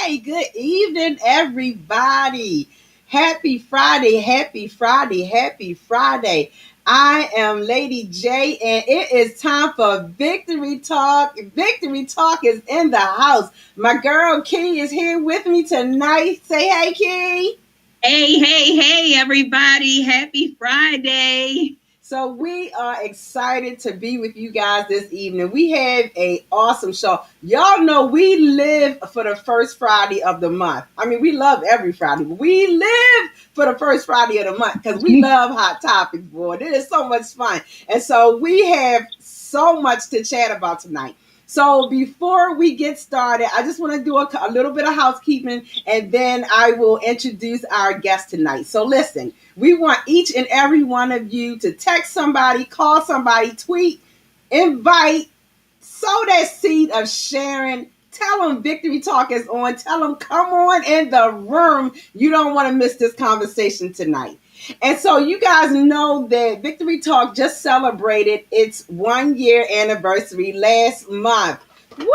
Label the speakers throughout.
Speaker 1: Hey, good evening, everybody. Happy Friday, happy Friday, happy Friday. I am Lady J, and it is time for Victory Talk. Victory Talk is in the house. My girl Key is here with me tonight. Say hey, Key.
Speaker 2: Hey, everybody. Happy Friday.
Speaker 1: So we are excited to be with you guys this evening. We have a awesome show. Y'all know we live for the first Friday of the month. I mean, we love every Friday, but we live for the first Friday of the month because we love Hot Topics, boy. It is so much fun. And so we have so much to chat about tonight. So before we get started, I just want to do a little bit of housekeeping, and then I will introduce our guest tonight. So listen, we want each and every one of you to text somebody, call somebody, tweet, invite, sow that seed of sharing. Tell them Victory Talk is on. Tell them come on in the room. You don't want to miss this conversation tonight. And so you guys know that Victory Talk just celebrated its 1 year anniversary last month. Woo!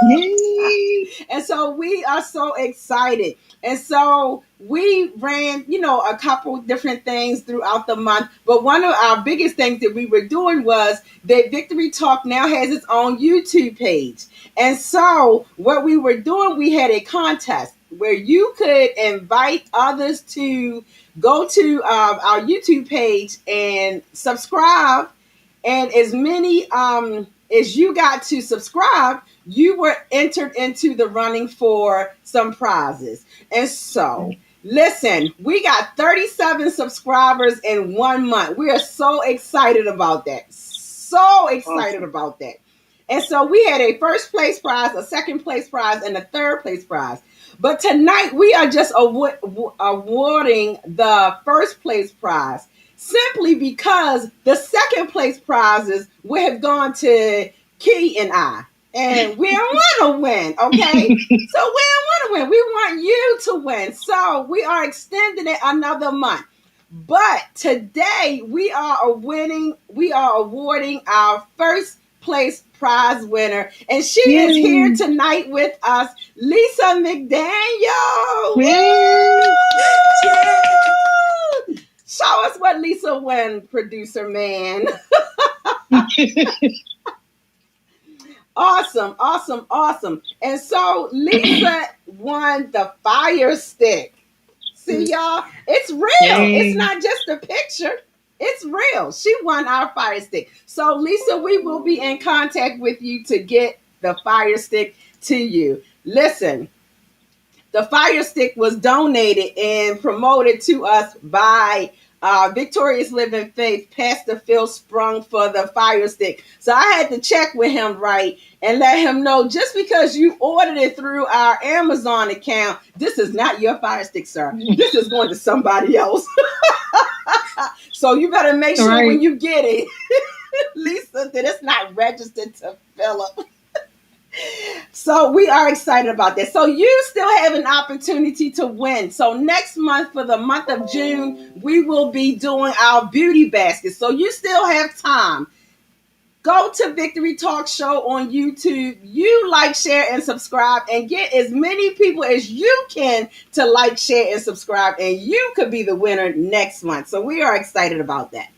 Speaker 2: Yay!
Speaker 1: And so we are so excited. And so we ran, a couple different things throughout the month. But one of our biggest things that we were doing was that Victory Talk now has its own YouTube page. And so what we were doing, we had a contest where you could invite others to go to our YouTube page and subscribe. And as many as you got to subscribe, you were entered into the running for some prizes. And so, listen, we got 37 subscribers in 1 month. We are so excited about that. So excited about that. And so we had a first place prize, a second place prize, and a third place prize. But tonight we are just awarding the first place prize simply because the second place prizes would have gone to Key and I. And we don't want to win, okay? So we don't want to win. We want you to win. So we are extending it another month. But today we are awarding our first place prize winner. And she is here tonight with us, Lisa McDaniel. Show us what Lisa won, producer man. Awesome. And so Lisa won the Fire Stick. See, y'all, it's real. Yay. It's not just a picture. It's real. She won our Fire Stick. So, Lisa, we will be in contact with you to get the Fire Stick to you. Listen, the Fire Stick was donated and promoted to us by Victorious Living Faith, Pastor Phil Sprung, for the Fire Stick. So I had to check with him, right, and let him know, just because you ordered it through our Amazon account, this is not your Fire Stick, sir. This is going to somebody else. So you better make sure when you get it, Lisa, that it's not registered to Philip. So we are excited about that. So you still have an opportunity to win. So next month, for the month of June, we will be doing our beauty basket. So you still have time. Go to Victory Talk Show on YouTube. You like, share, and subscribe, and get as many people as you can to like, share, and subscribe, and you could be the winner next month. So we are excited about that.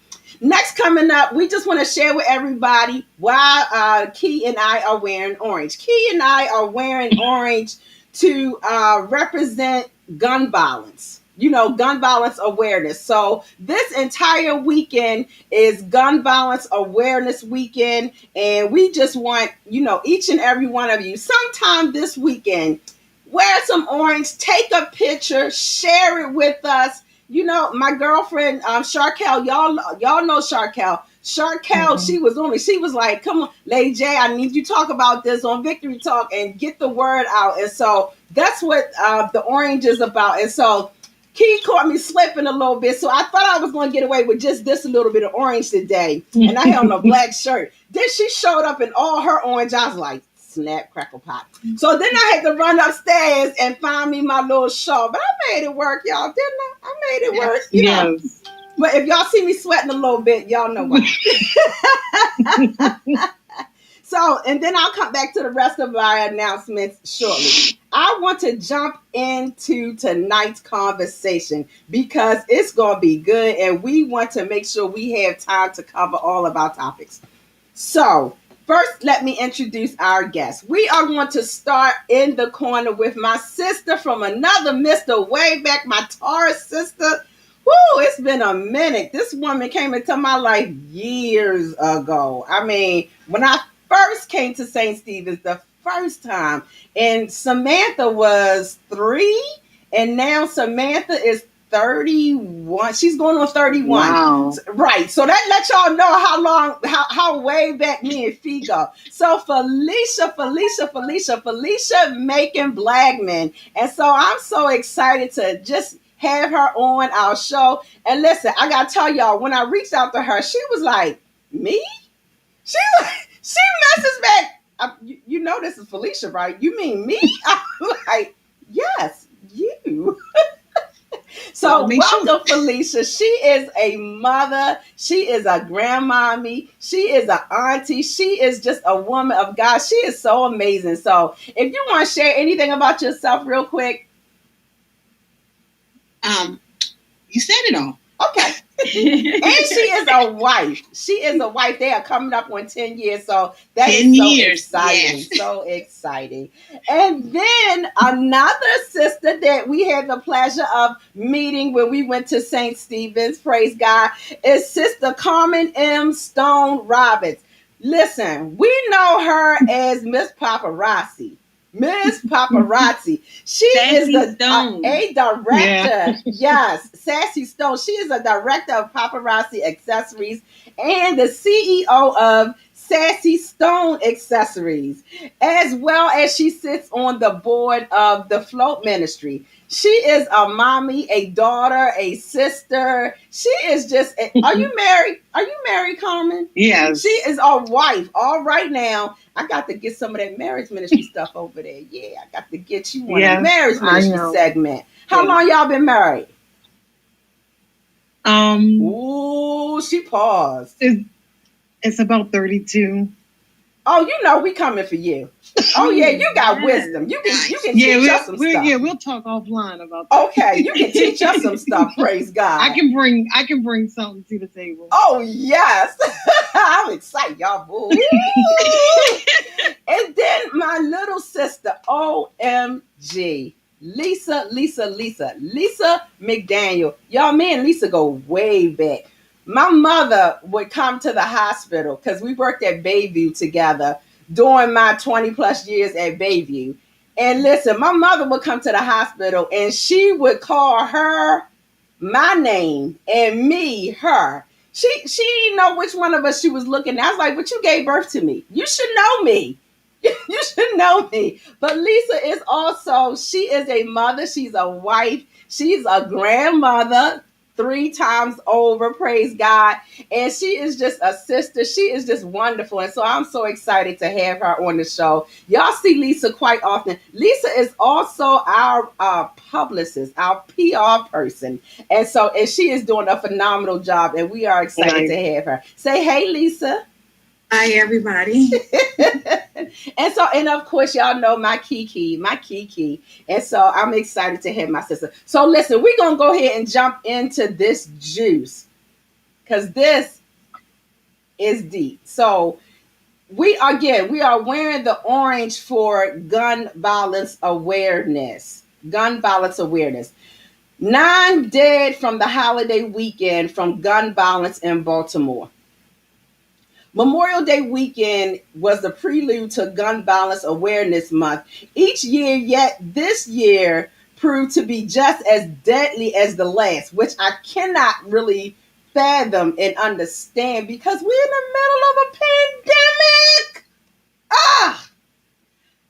Speaker 1: Next, coming up, we just want to share with everybody why Key and I are wearing orange. Key and I are wearing orange to represent gun violence. You know, gun violence awareness. So this entire weekend is Gun Violence Awareness Weekend. And we just want, each and every one of you, sometime this weekend, wear some orange, take a picture, share it with us. My girlfriend, Sharkel, y'all know Sharkel. Sharkel, she was like, come on, Lady J, I need you to talk about this on Victory Talk and get the word out. And so that's what the orange is about. And so Key caught me slipping a little bit. So I thought I was going to get away with just this little bit of orange today. And I had on a black shirt. Then she showed up in all her orange. I was like, snap, crackle, pop. So then I had to run upstairs and find me my little shawl. But I made it work, y'all, didn't I? I made it work. Yes. But if y'all see me sweating a little bit, y'all know why. So, and then I'll come back to the rest of our announcements shortly. I want to jump into tonight's conversation because it's going to be good, and we want to make sure we have time to cover all of our topics. So, first, let me introduce our guest. We are going to start in the corner with my sister from another mister, way back, my Taurus sister. Woo, it's been a minute. This woman came into my life years ago. I mean, when I first came to St. Stephen's the first time, and Samantha was 3, and now Samantha is 31. She's going on 31. Wow. Right. So that lets y'all know how way back me and Fee go. So Felicia making Blackman. And so I'm so excited to just have her on our show. And listen, I got to tell y'all, when I reached out to her, she was like, me? She messes back. You know this is Felicia, right? You mean me? I'm like, yes, you. So welcome, Felicia. She is a mother. She is a grandmommy. She is an auntie. She is just a woman of God. She is so amazing. So if you want to share anything about yourself real quick.
Speaker 3: You said it all.
Speaker 1: Okay. And she is a wife. They are coming up on 10 years. So that is so exciting. Yes. So exciting. And then another sister that we had the pleasure of meeting when we went to St. Stephen's, praise God, is Sister Carmen M. Stone Roberts. Listen, we know her as Miss Paparazzi. Miss Paparazzi. She Sassy is a director. Yeah. Yes, Sassy Stone. She is a director of Paparazzi Accessories and the CEO of Sassy Stone Accessories, as well as she sits on the board of the Float Ministry. She is a mommy, a daughter, a sister. She is just, are you married? Are you married, Carmen?
Speaker 3: Yes.
Speaker 1: She is a wife. All right now, I got to get some of that marriage ministry stuff over there. Yeah, I got to get you on a marriage ministry segment. How long y'all been married? Ooh, she paused.
Speaker 3: It's about 32.
Speaker 1: Oh, you know we coming for you. Oh yeah, you got wisdom. You can teach us some stuff.
Speaker 3: Yeah, we'll talk offline about that.
Speaker 1: Okay, you can teach us some stuff. Praise God.
Speaker 3: I can bring something to the table.
Speaker 1: Oh yes, I'm excited, y'all. Boo. And then my little sister, OMG. Lisa McDaniel. Y'all, me and Lisa go way back. My mother would come to the hospital because we worked at Bayview together during my 20 plus years at Bayview. And listen, my mother would come to the hospital and she would call her my name and me her. She didn't know which one of us she was looking at. I was like, but you gave birth to me. You should know me. You should know me. But Lisa is also, she is a mother. She's a wife. She's a grandmother 3 times over, praise God. And she is just a sister. She is just wonderful. And so I'm so excited to have her on the show. Y'all see Lisa quite often. Lisa is also our publicist, our PR person. And she is doing a phenomenal job. And we are excited to have her. Say, hey, Lisa.
Speaker 4: Hi, everybody.
Speaker 1: And of course, y'all know my Kiki. And so I'm excited to have my sister. So listen, we're going to go ahead and jump into this juice because this is deep. So we are wearing the orange for gun violence awareness. 9 dead from the holiday weekend from gun violence in Baltimore. Memorial Day weekend was the prelude to Gun Violence Awareness Month. Each year, yet this year proved to be just as deadly as the last, which I cannot really fathom and understand because we're in the middle of a pandemic.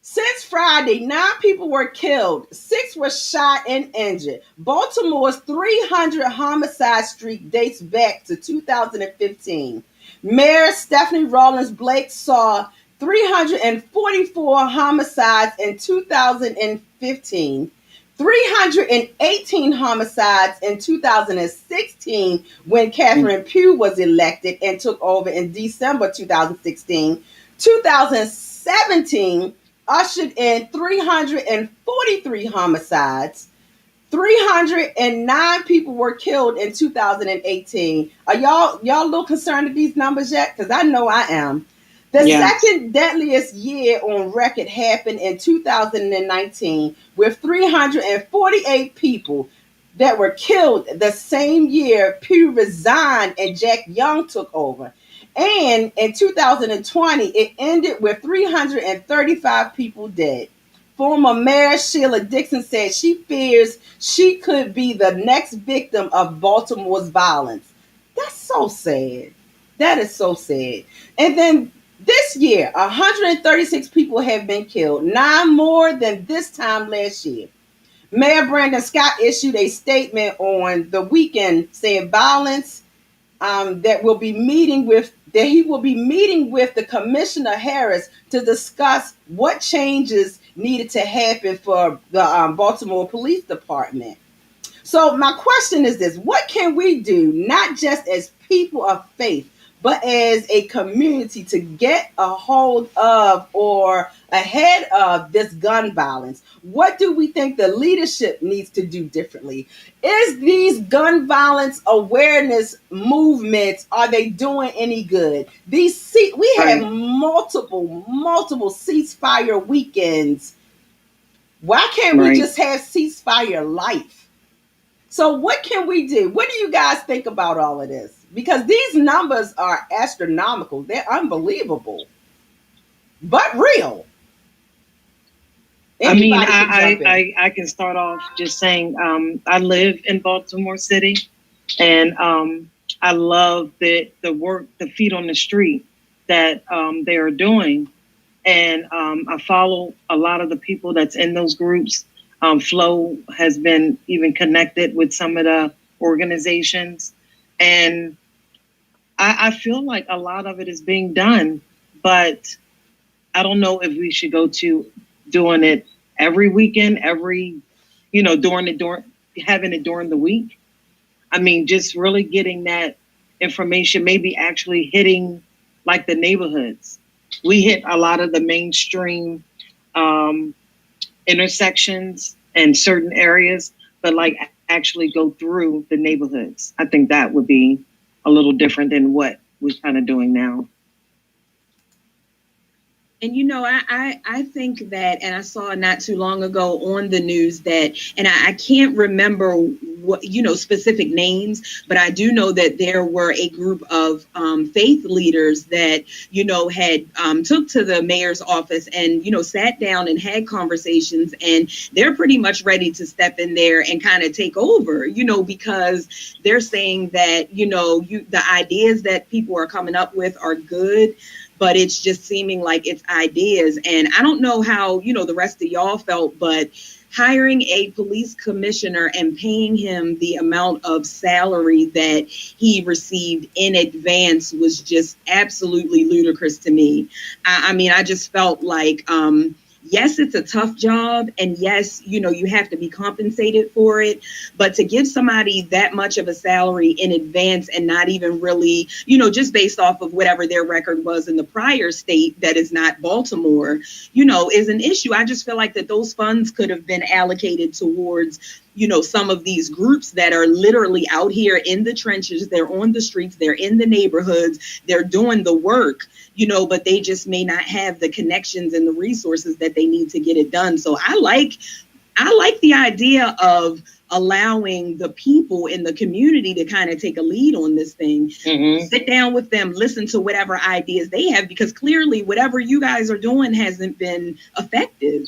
Speaker 1: Since Friday, 9 people were killed, 6 were shot and injured. Baltimore's 300 homicide streak dates back to 2015. Mayor Stephanie Rawlings Blake saw 344 homicides in 2015, 318 homicides in 2016 when Catherine Pugh was elected and took over in December 2016. 2017 ushered in 343 homicides. 309 people were killed in 2018. Are y'all a little concerned with these numbers yet? Because I know I am. The second deadliest year on record happened in 2019 with 348 people that were killed the same year Pugh resigned and Jack Young took over. And in 2020, it ended with 335 people dead. Former Mayor Sheila Dixon said she fears she could be the next victim of Baltimore's violence. That's so sad. That is so sad. And then this year, 136 people have been killed, 9 more than this time last year. Mayor Brandon Scott issued a statement on the weekend saying violence that he will be meeting with the Commissioner Harris to discuss what changes needed to happen for the Baltimore Police Department. So my question is this: what can we do, not just as people of faith, but as a community to get a hold of or ahead of this gun violence? What do we think the leadership needs to do differently? Is these gun violence awareness movements, are they doing any good? We have multiple ceasefire weekends. Why can't we just have ceasefire life? So what can we do? What do you guys think about all of this? Because these numbers are astronomical. They're unbelievable, but real.
Speaker 3: I can start off just saying I live in Baltimore City, and I love the work, the feet on the street that they are doing. And I follow a lot of the people that's in those groups. Flo has been even connected with some of the organizations. And I feel like a lot of it is being done, but I don't know if we should go to doing it every weekend, having it during the week. I mean, just really getting that information, maybe actually hitting like the neighborhoods. We hit a lot of the mainstream intersections and certain areas, but like actually go through the neighborhoods. I think that would be a little different than what we're kind of doing now.
Speaker 2: And I think that, and I saw not too long ago on the news that, and I can't remember what specific names, but I do know that there were a group of faith leaders that had took to the mayor's office and sat down and had conversations, and they're pretty much ready to step in there and kind of take over, because they're saying that the ideas that people are coming up with are good, but it's just seeming like it's ideas. And I don't know how, the rest of y'all felt, but hiring a police commissioner and paying him the amount of salary that he received in advance was just absolutely ludicrous to me. I mean, I just felt like, yes, it's a tough job, and yes, you have to be compensated for it, but to give somebody that much of a salary in advance and not even really, just based off of whatever their record was in the prior state that is not Baltimore, is an issue. I just feel like that those funds could have been allocated towards some of these groups that are literally out here in the trenches. They're on the streets, they're in the neighborhoods, they're doing the work, but they just may not have the connections and the resources that they need to get it done. So I like the idea of allowing the people in the community to kind of take a lead on this thing, sit down with them, listen to whatever ideas they have, because clearly whatever you guys are doing hasn't been effective.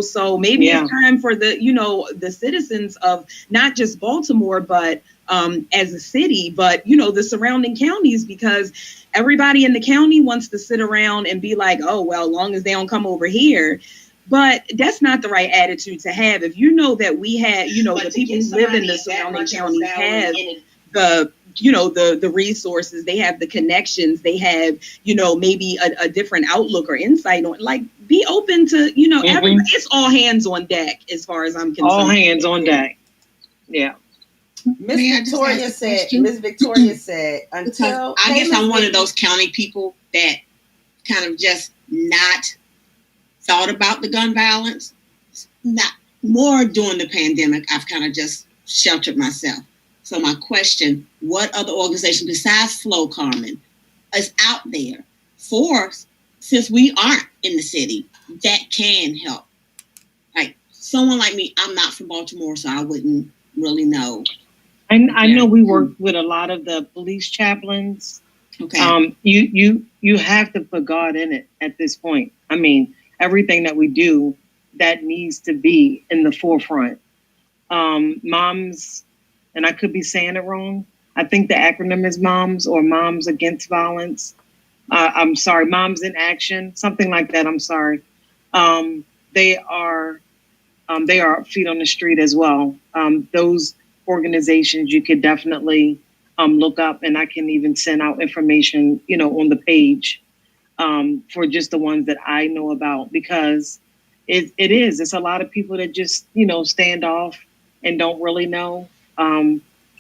Speaker 2: So maybe it's time for the citizens of not just Baltimore, but as a city, but, the surrounding counties, because everybody in the county wants to sit around and be like, oh, well, as long as they don't come over here. But that's not the right attitude to have. If that we had, the people who live in the surrounding counties have the resources, they have the connections, they have, maybe a different outlook or insight on, like, be open to, everybody. It's all hands on deck as far as I'm concerned.
Speaker 3: All hands on deck. Yeah.
Speaker 1: Miss Victoria said, until
Speaker 5: I guess I'm one of those county people that kind of just not thought about the gun violence. Not more during the pandemic, I've kind of just sheltered myself. So my question, what other organization besides Flo Carmen is out there since we aren't in the city, that can help? Like someone like me, I'm not from Baltimore, so I wouldn't really know.
Speaker 3: I know we work with a lot of the police chaplains.
Speaker 5: Okay.
Speaker 3: You have to put God in it at this point. I mean, everything that we do, that needs to be in the forefront. Moms, and I could be saying it wrong, I think the acronym is MOMS, or Moms Against Violence. I'm sorry, Moms in Action, something like that. I'm sorry. They are feet on the street as well. Those organizations you could definitely look up, and I can even send out information, on the page for just the ones that I know about, because it's a lot of people that just, stand off and don't really know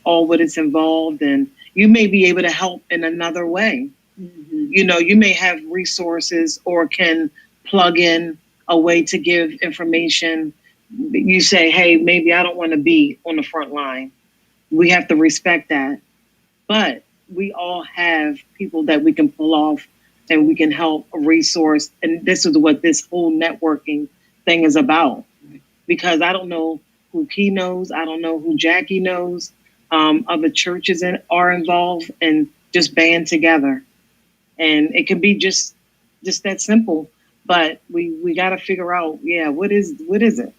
Speaker 3: all what is involved, and you may be able to help in another way. You may have resources or can plug in a way to give information. You say, hey, maybe I don't want to be on the front line. We have to respect that. But we all have people that we can pull off and we can help a resource. And this is what this whole networking thing is about. Because I don't know who Key knows. I don't know who Jackie knows. Other churches are involved, and just band together. And it can be just that simple. But we got to figure out, what is it?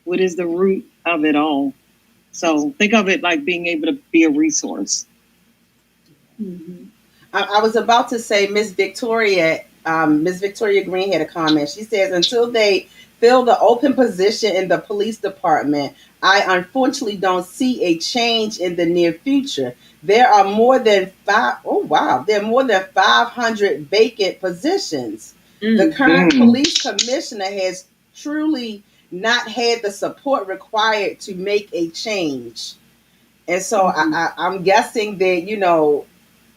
Speaker 3: What is the root of it all? So think of it like being able to be a resource.
Speaker 1: I was about to say Miss Victoria Green had a comment. She says, until they fill the open position in the police department, I unfortunately don't see a change in the near future. There are more than there are more than 500 vacant positions. The current police commissioner has truly not had the support required to make a change. And so I'm guessing that,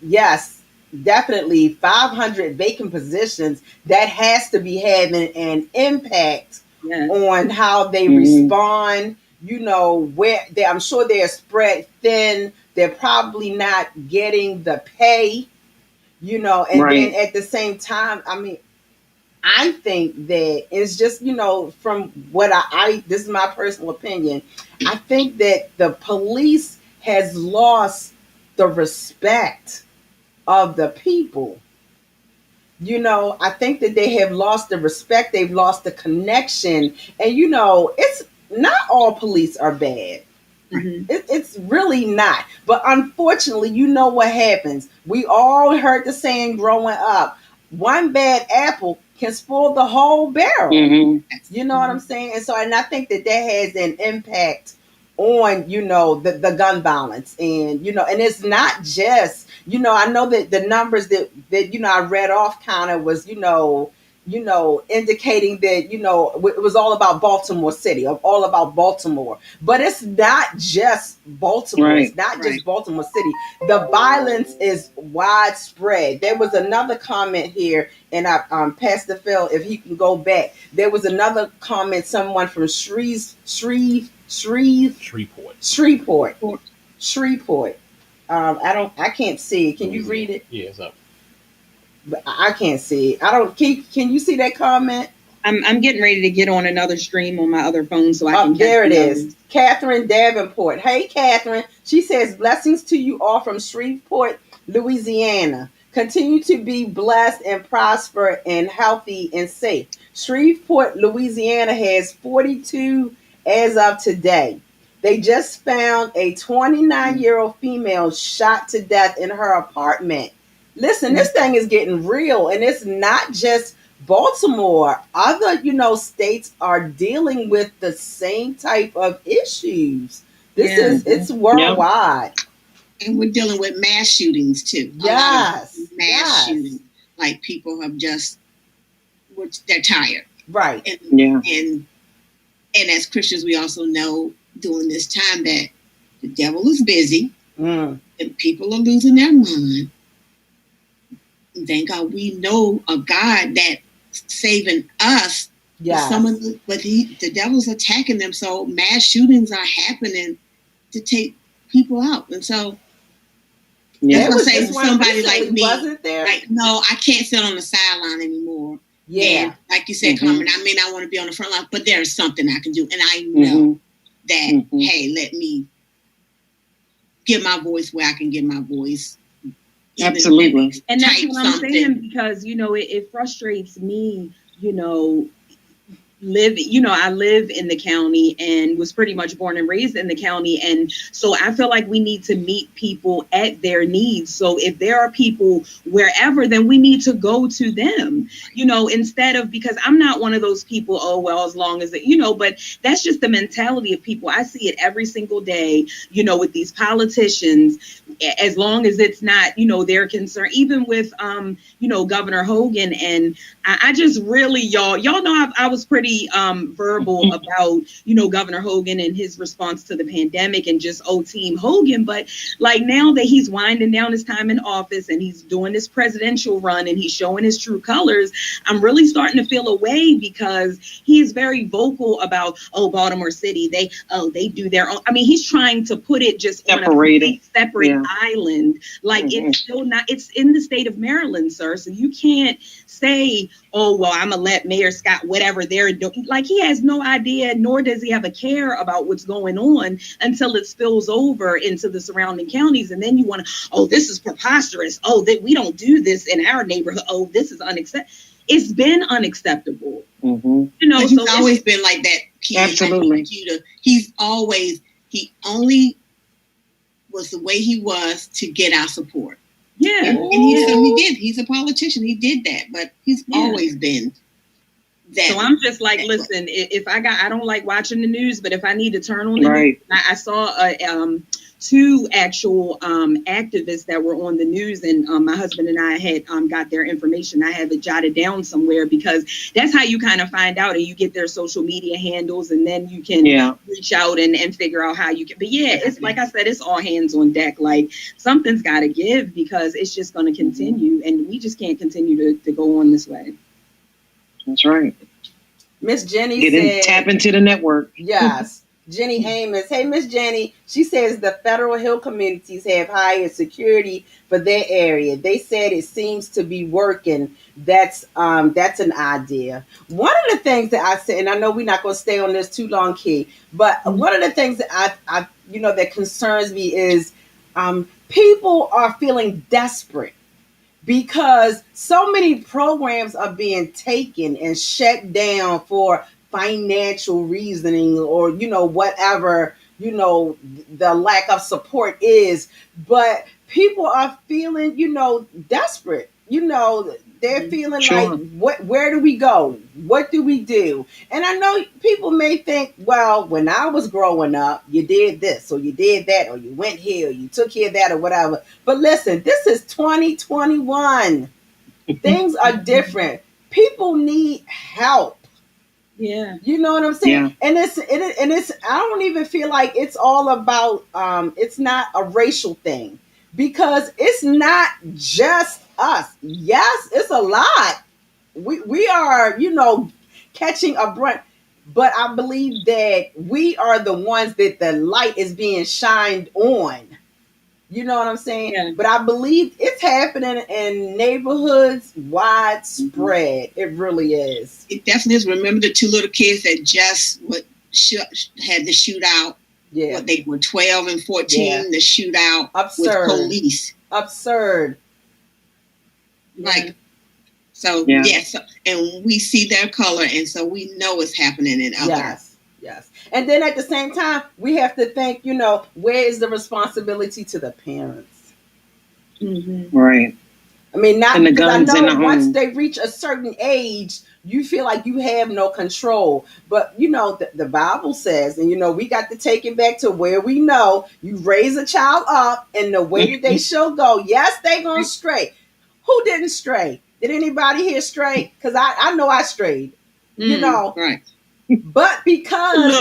Speaker 1: yes, definitely 500 vacant positions, that has to be having an impact on how they respond. Where I'm sure they're spread thin. They're probably not getting the pay, and then at the same time, I mean, I think that it's just, from what this is my personal opinion. I think that the police has lost the respect of the people. I think that they have lost the respect. They've lost the connection. And, it's not all police are bad. It's really not. But unfortunately, what happens. We all heard the saying growing up, one bad apple can spoil the whole barrel. You know what I'm saying? And I think that has an impact on, the gun violence. And, and it's not just, I know that the numbers that I read off kind of was, indicating that, it was all about Baltimore City, all about Baltimore. But it's not just Baltimore. It's not just Baltimore City. The violence is widespread. There was another comment here, and Pastor Phil, if he can go back, there was another comment, someone from Shreveport. I can't see it. Can you read it?
Speaker 6: Yeah, it's up.
Speaker 1: But I can't see it. Can you see that comment?
Speaker 2: I'm getting ready to get on another stream on my other phone so I can get
Speaker 1: there it is. Catherine Davenport. Hey, Catherine. She says, blessings to you all from Shreveport, Louisiana. Continue to be blessed and prosper and healthy and safe. Shreveport, Louisiana has 42 as of today. They just found a 29-year-old female shot to death in her apartment. Listen, this thing is getting real, and it's not just Baltimore. Other, states are dealing with the same type of issues. It's worldwide.
Speaker 5: And we're dealing with mass shootings too.
Speaker 1: Yes.
Speaker 5: Mass shootings. Like people have they're tired.
Speaker 1: Right.
Speaker 5: And as Christians, we also know during this time that the devil is busy and people are losing their mind. Thank God we know a God that's saving us.
Speaker 1: Yeah.
Speaker 5: But the devil's attacking them. So mass shootings are happening to take people out. And so that's what I say to somebody like me.
Speaker 1: Wasn't there?
Speaker 5: Like, no, I can't sit on the sideline anymore.
Speaker 1: Yeah.
Speaker 5: And like you said, Carmen, I may not want to be on the front line, but there's something I can do. And I know that, hey, let me get my voice where I can get my voice.
Speaker 3: Absolutely.
Speaker 2: And that's what I'm saying, because, it frustrates me, I live in the county and was pretty much born and raised in the county. And so I feel like we need to meet people at their needs. So if there are people wherever, then we need to go to them, instead of, because I'm not one of those people, oh, well, as long as but that's just the mentality of people. I see it every single day, with these politicians, as long as it's not, their concern, even with, Governor Hogan. And I just really, y'all know I was pretty verbal about, Governor Hogan and his response to the pandemic and just Team Hogan. But like now that he's winding down his time in office and he's doing this presidential run and he's showing his true colors, I'm really starting to feel away, because he is very vocal about, Baltimore City, they do their own. I mean, he's trying to put it just
Speaker 3: separated.
Speaker 2: On a separate island. Like it's still not, it's in the state of Maryland, sir. So you can't say, I'm going to let Mayor Scott, whatever they're doing. Like, he has no idea, nor does he have a care about what's going on until it spills over into the surrounding counties. And then you want to, this is preposterous. That we don't do this in our neighborhood. This is unacceptable. It's been unacceptable.
Speaker 5: He's always been like that.
Speaker 3: Absolutely.
Speaker 5: He only was the way he was to get our support.
Speaker 2: Yeah.
Speaker 5: And he did. He's a politician. He did that, but he's always been that.
Speaker 2: So I'm just like, listen, if I don't like watching the news, but if I need to turn on the news, I saw two actual activists that were on the news, and my husband and I had got their information. I have it jotted down somewhere because that's how you kind of find out, and you get their social media handles, and then you can reach out and figure out how you can. But it's like I said, it's all hands on deck. Like something's got to give because it's just going to continue, and we just can't continue to go on this way.
Speaker 3: That's right.
Speaker 1: Miss Jenny said,
Speaker 3: tap into the network.
Speaker 1: Yes. Jenny Amos. Hey, Miss Jenny. She says the Federal Hill communities have hired security for their area. They said it seems to be working. That's an idea. One of the things that I said, and I know we're not going to stay on this too long, Key, but one of the things that I that concerns me is people are feeling desperate because so many programs are being taken and shut down for financial reasoning or whatever the lack of support is, but people are feeling desperate. They're feeling like, where do we go? What do we do? And I know people may think, well, when I was growing up, you did this or you did that or you went here or you took here that or whatever. But listen, this is 2021. Things are different. People need help.
Speaker 2: Yeah.
Speaker 1: You know what I'm saying?
Speaker 3: Yeah.
Speaker 1: And it's I don't even feel like it's all about it's not a racial thing because it's not just us. Yes, it's a lot. We are, catching a brunt, but I believe that we are the ones that the light is being shined on. You know what I'm saying?
Speaker 2: Yeah.
Speaker 1: But I believe it's happening in neighborhoods widespread. It really is.
Speaker 5: It definitely is. Remember the two little kids that just had the shootout?
Speaker 1: Yeah.
Speaker 5: What, they were 12 and 14, the shootout with police.
Speaker 1: Absurd.
Speaker 5: Like, so, yes. And we see their color, and so we know it's happening in other.
Speaker 1: Yes. And then at the same time, we have to think, where is the responsibility to the parents?
Speaker 2: Mm-hmm.
Speaker 3: Right.
Speaker 1: I mean, not
Speaker 3: and the
Speaker 1: because
Speaker 3: guns
Speaker 1: I know
Speaker 3: in the
Speaker 1: once
Speaker 3: home.
Speaker 1: they reach a certain age, you feel like you have no control. But, the Bible says, and, we got to take it back to where we know you raise a child up in the way that they shall go. Yes, they going to stray. Who didn't stray? Did anybody here stray? Because I know I strayed,
Speaker 5: Right.
Speaker 1: But because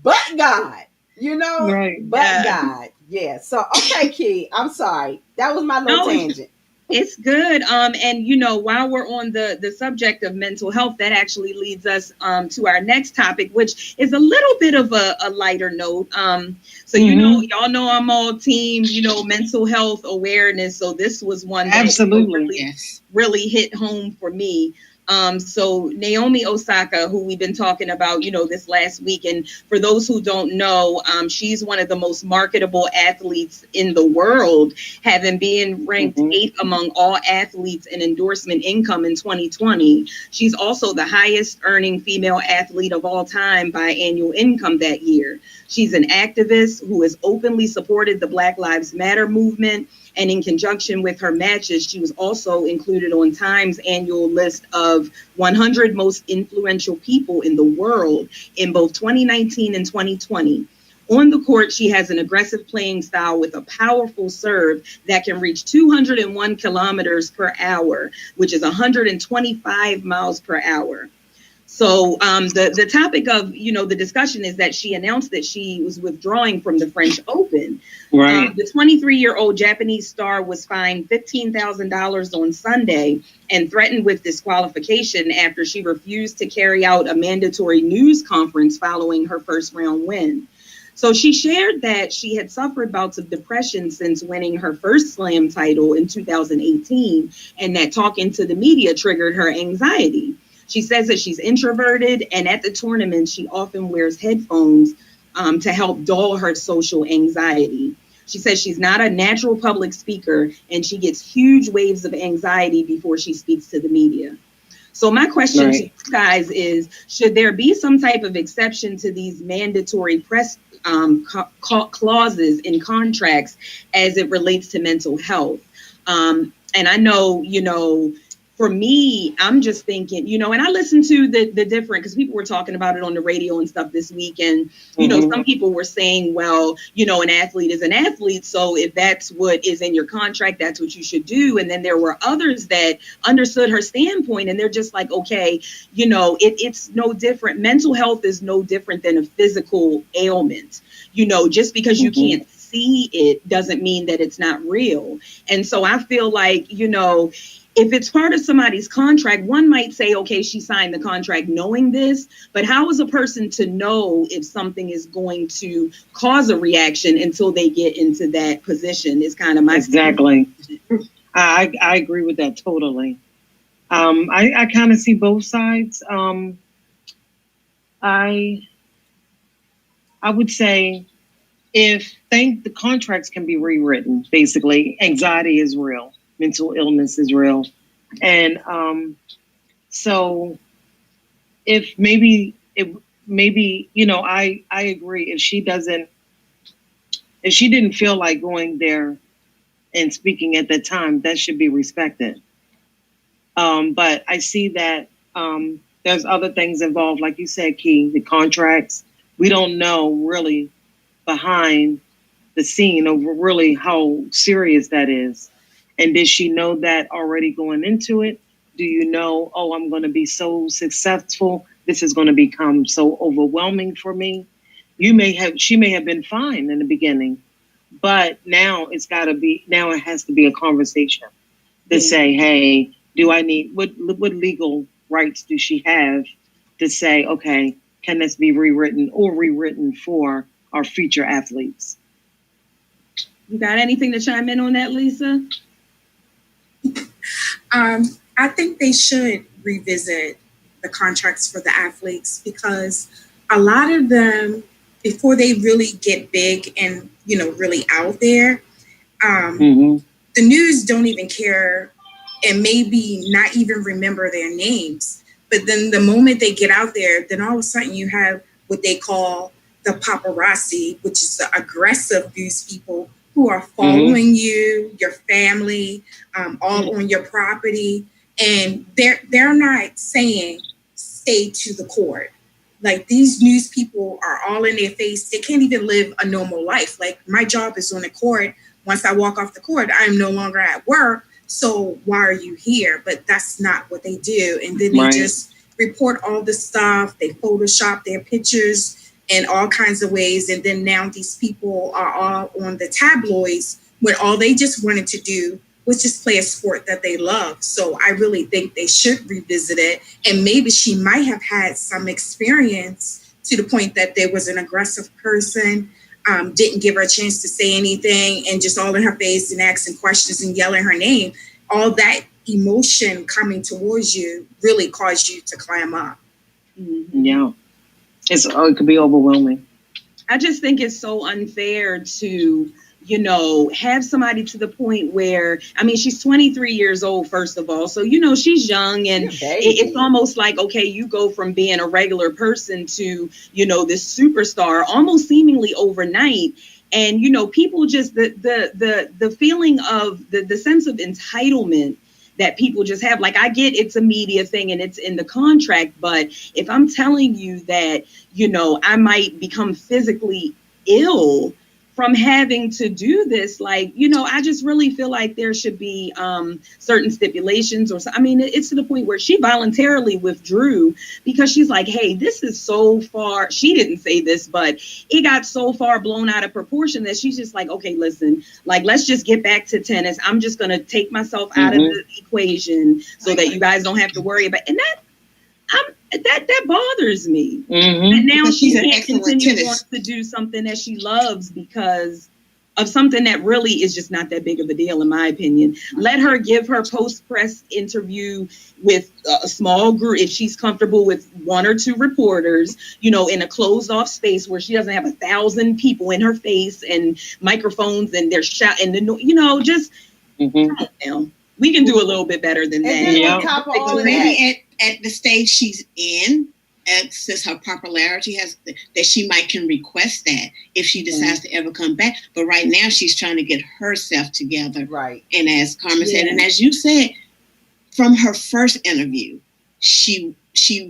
Speaker 1: but God,
Speaker 3: Right.
Speaker 1: but God. Yeah. So, okay, Key, I'm sorry. That was my little tangent.
Speaker 2: It's good. And, while we're on the subject of mental health, that actually leads us to our next topic, which is a little bit of a lighter note. So, y'all know I'm all team, mental health awareness. So this was one that really hit home for me. So Naomi Osaka, who we've been talking about, this last week. And for those who don't know, she's one of the most marketable athletes in the world, having been ranked 8th among all athletes in endorsement income in 2020. She's also the highest earning female athlete of all time by annual income that year. She's an activist who has openly supported the Black Lives Matter movement. And in conjunction with her matches, she was also included on Time's annual list of 100 most influential people in the world in both 2019 and 2020. On the court, she has an aggressive playing style with a powerful serve that can reach 201 kilometers per hour, which is 125 miles per hour. So the topic of, the discussion is that she announced that she was withdrawing from the French Open.
Speaker 3: Right.
Speaker 2: The 23-year-old Japanese star was fined $15,000 on Sunday and threatened with disqualification after she refused to carry out a mandatory news conference following her first round win. So she shared that she had suffered bouts of depression since winning her first slam title in 2018, and that talking to the media triggered her anxiety. She says that she's introverted, and at the tournament, she often wears headphones to help dull her social anxiety. She says she's not a natural public speaker, and she gets huge waves of anxiety before she speaks to the media. So my question to
Speaker 3: Right.
Speaker 2: you guys is, should there be some type of exception to these mandatory press clauses in contracts as it relates to mental health? And I know, for me, I'm just thinking, and I listened to the different, because people were talking about it on the radio and stuff this week. And, some people were saying, well, an athlete is an athlete. So if that's what is in your contract, that's what you should do. And then there were others that understood her standpoint, and they're just like, okay, it's no different. Mental health is no different than a physical ailment. Just because you can't see it doesn't mean that it's not real. And so I feel like, if it's part of somebody's contract, one might say, okay, she signed the contract knowing this, but how is a person to know if something is going to cause a reaction until they get into that position is kind of my
Speaker 3: Exactly. I agree with that totally. I kind of see both sides. I would say the contracts can be rewritten, basically, anxiety is real. Mental illness is real. And so if maybe, I agree. If she didn't feel like going there and speaking at that time, that should be respected. But I see that there's other things involved, like you said, Key, the contracts. We don't know really behind the scene of really how serious that is. And did she know that already going into it? Do you know, I'm going to be so successful, this is going to become so overwhelming for me? She may have been fine in the beginning, but now it has to be a conversation to say, hey, do I need, what legal rights do she have to say, okay, can this be rewritten for our future athletes?
Speaker 2: You got anything to chime in on that, Lisa?
Speaker 4: I think they should revisit the contracts for the athletes, because a lot of them, before they really get big and, really out there, the news don't even care and maybe not even remember their names. But then the moment they get out there, then all of a sudden you have what they call the paparazzi, which is the aggressive news people who are following you, your family, all on your property. And they're not saying stay to the court. Like, these news people are all in their face. They can't even live a normal life. Like, my job is on the court. Once I walk off the court, I am no longer at work. So why are you here? But that's not what they do. And then they just report all the stuff. They Photoshop their pictures in all kinds of ways. And then now these people are all on the tabloids when all they just wanted to do was just play a sport that they love. So I really think they should revisit it. And maybe she might have had some experience to the point that there was an aggressive person, didn't give her a chance to say anything, and just all in her face and asking questions and yelling her name. All that emotion coming towards you really caused you to clam up.
Speaker 3: Yeah. It could be overwhelming.
Speaker 2: I just think it's so unfair to, have somebody to the point where, she's 23 years old, first of all. So, she's young, and it's almost like, okay, you go from being a regular person to, this superstar almost seemingly overnight. And, people just, the feeling of the sense of entitlement that people just have. Like, I get it's a media thing and it's in the contract, but if I'm telling you that, I might become physically ill from having to do this, I just really feel like there should be certain stipulations it's to the point where she voluntarily withdrew because she's like, hey, this is so far. She didn't say this, but it got so far blown out of proportion that she's just like, okay, listen, let's just get back to tennis. I'm just going to take myself out of the equation so that you guys don't have to worry about. And that bothers me. And now she can't continue on to do something that she loves because of something that really is just not that big of a deal, in my opinion. Let her give her post-press interview with a small group, if she's comfortable with one or two reporters, in a closed-off space where she doesn't have 1,000 people in her face and microphones and they're shouting, just calm down. We can do a little bit better than
Speaker 1: And
Speaker 2: that.
Speaker 1: then
Speaker 3: Yeah.
Speaker 1: on top of all
Speaker 5: But
Speaker 1: of that,
Speaker 5: maybe at the stage she's in, since her popularity has, that she might can request that if she decides to ever come back. But right now she's trying to get herself together.
Speaker 1: right.
Speaker 5: And as Carmen said,
Speaker 2: Yeah.
Speaker 5: and as you said, from her first interview, she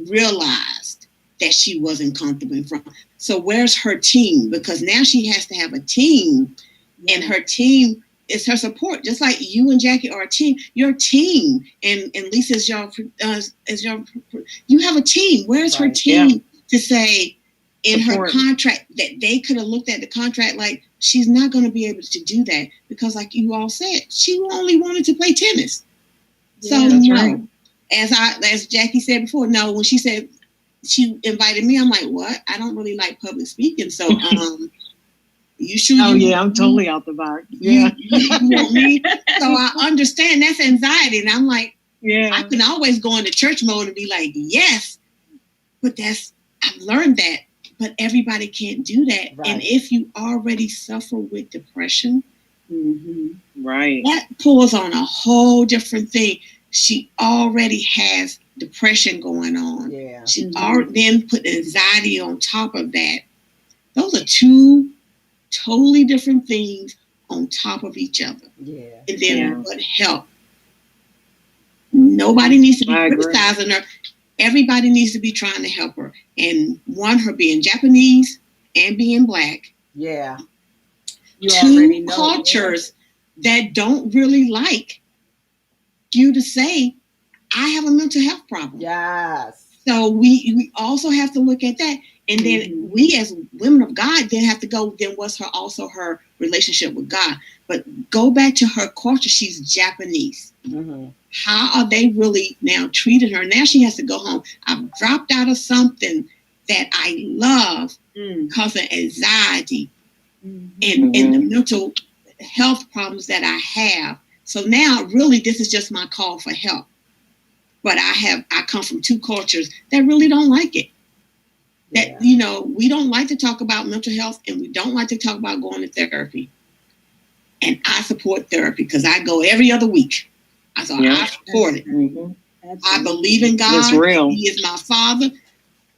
Speaker 5: realized that she wasn't comfortable in front. So where's her team? Because now she has to have a team, and her team is her support. Just like you and Jackie are a team, your team, and Lisa is your you have a team. Where's her
Speaker 1: Right.
Speaker 5: team to say in
Speaker 3: Support.
Speaker 5: her contract that they could have looked at the contract like she's not going to be able to do that because, like you all said, she only wanted to play tennis. So
Speaker 2: Yeah,
Speaker 3: that's
Speaker 5: no,
Speaker 3: right.
Speaker 5: as Jackie said before, no. When she said she invited me, I'm like, what? I don't really like public speaking. So you sure?
Speaker 3: Oh
Speaker 5: you,
Speaker 3: yeah, I'm totally out the box.
Speaker 5: you,
Speaker 3: Yeah.
Speaker 5: you want me? So I understand that's anxiety, and I'm like, I
Speaker 3: Yeah.
Speaker 5: can always go into church mode and be like, yes, but I've learned that. But everybody can't do that.
Speaker 1: Right.
Speaker 5: And if you already suffer with depression,
Speaker 3: Right.
Speaker 5: that pulls on a whole different thing. She already has depression going on.
Speaker 1: Yeah.
Speaker 5: She then put anxiety on top of that. Those are two totally different things on top of each other.
Speaker 1: Yeah.
Speaker 5: And then
Speaker 3: Yeah.
Speaker 5: what help? Nobody needs to be
Speaker 3: I agree.
Speaker 5: criticizing her. Everybody needs to be trying to help her. And one, her being Japanese and being Black.
Speaker 1: Yeah.
Speaker 2: You already
Speaker 5: Two
Speaker 2: know.
Speaker 5: cultures that don't really like you to say, I have a mental health problem.
Speaker 1: Yes.
Speaker 5: So we also have to look at that. And then we as women of God then have to go, then what's her relationship with God? But go back to her culture. She's Japanese.
Speaker 1: Mm-hmm.
Speaker 5: How are they really now treating her? Now she has to go home. I've dropped out of something that I love because of anxiety and the mental health problems that I have. So now really this is just my call for help. But I come from two cultures that really don't like it. That, we don't like to talk about mental health and we don't like to talk about going to therapy. And I support therapy because I go every other week. I support it.
Speaker 3: Mm-hmm.
Speaker 5: I believe in God.
Speaker 3: It's real.
Speaker 5: He is my father.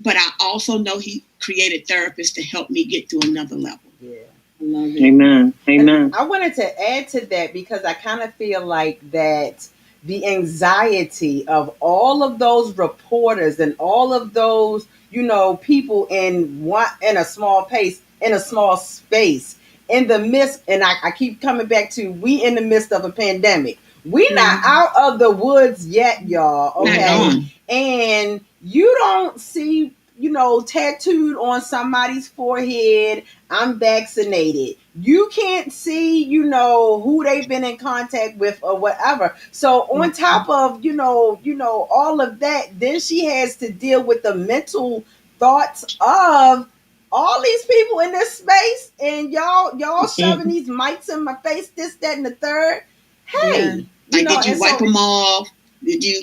Speaker 5: But I also know he created therapists to help me get to another level.
Speaker 1: Yeah.
Speaker 2: I love it.
Speaker 3: Amen. Amen.
Speaker 1: And I wanted to add to that because I kind of feel like that the anxiety of all of those reporters and all of those, people in a small space, in the midst, and I keep coming back to, we in the midst of a pandemic. We not out of the woods yet, y'all. Okay. And you don't see, tattooed on somebody's forehead, I'm vaccinated. You can't see, who they've been in contact with or whatever. So on top of, all of that, then she has to deal with the mental thoughts of all these people in this space, and y'all shoving these mics in my face, this, that, and the third. Hey,
Speaker 5: did you wipe them off? Did you?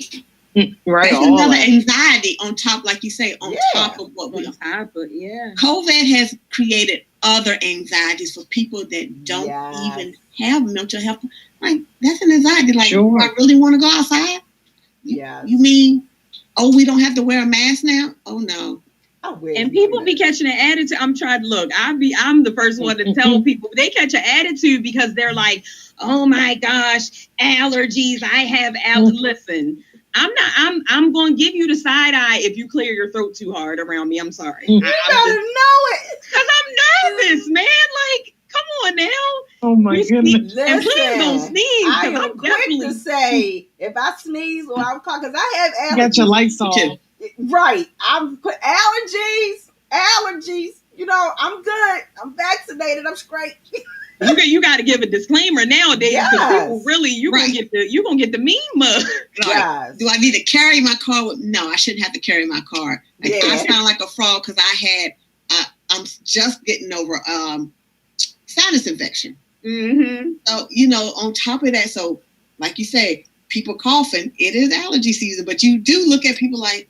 Speaker 3: Right.
Speaker 5: That's another anxiety on top, like you say, on top of what we are. COVID has created other anxieties for people that don't even have mental health. Like, that's an anxiety. Like, do I really want to go outside?
Speaker 1: Yeah.
Speaker 5: You mean, we don't have to wear a mask now? Oh no.
Speaker 2: And people be catching an attitude. I'm trying to look. I'm the first one to tell people they catch an attitude because they're like, oh my gosh, allergies. I have allergies. Listen, I'm going to give you the side eye if you clear your throat too hard around me. I'm sorry.
Speaker 1: You gotta know it.
Speaker 2: Because I'm nervous, man. Like, come on now.
Speaker 3: Oh my goodness.
Speaker 2: And please don't sneeze.
Speaker 1: I am quick to say if I sneeze or I'm caught, because I have allergies.
Speaker 3: You got your lights on.
Speaker 1: Right. I'm allergies. I'm good. I'm vaccinated. I'm straight.
Speaker 2: You got to give a disclaimer nowadays. People really, you're gonna get the meme mug.
Speaker 1: Yes.
Speaker 5: Do I need to carry my car? No, I shouldn't have to carry my car. I sound like a fraud because I'm just getting over sinus infection.
Speaker 2: Mm-hmm.
Speaker 5: So on top of that, so like you say, people coughing. It is allergy season, but you do look at people like.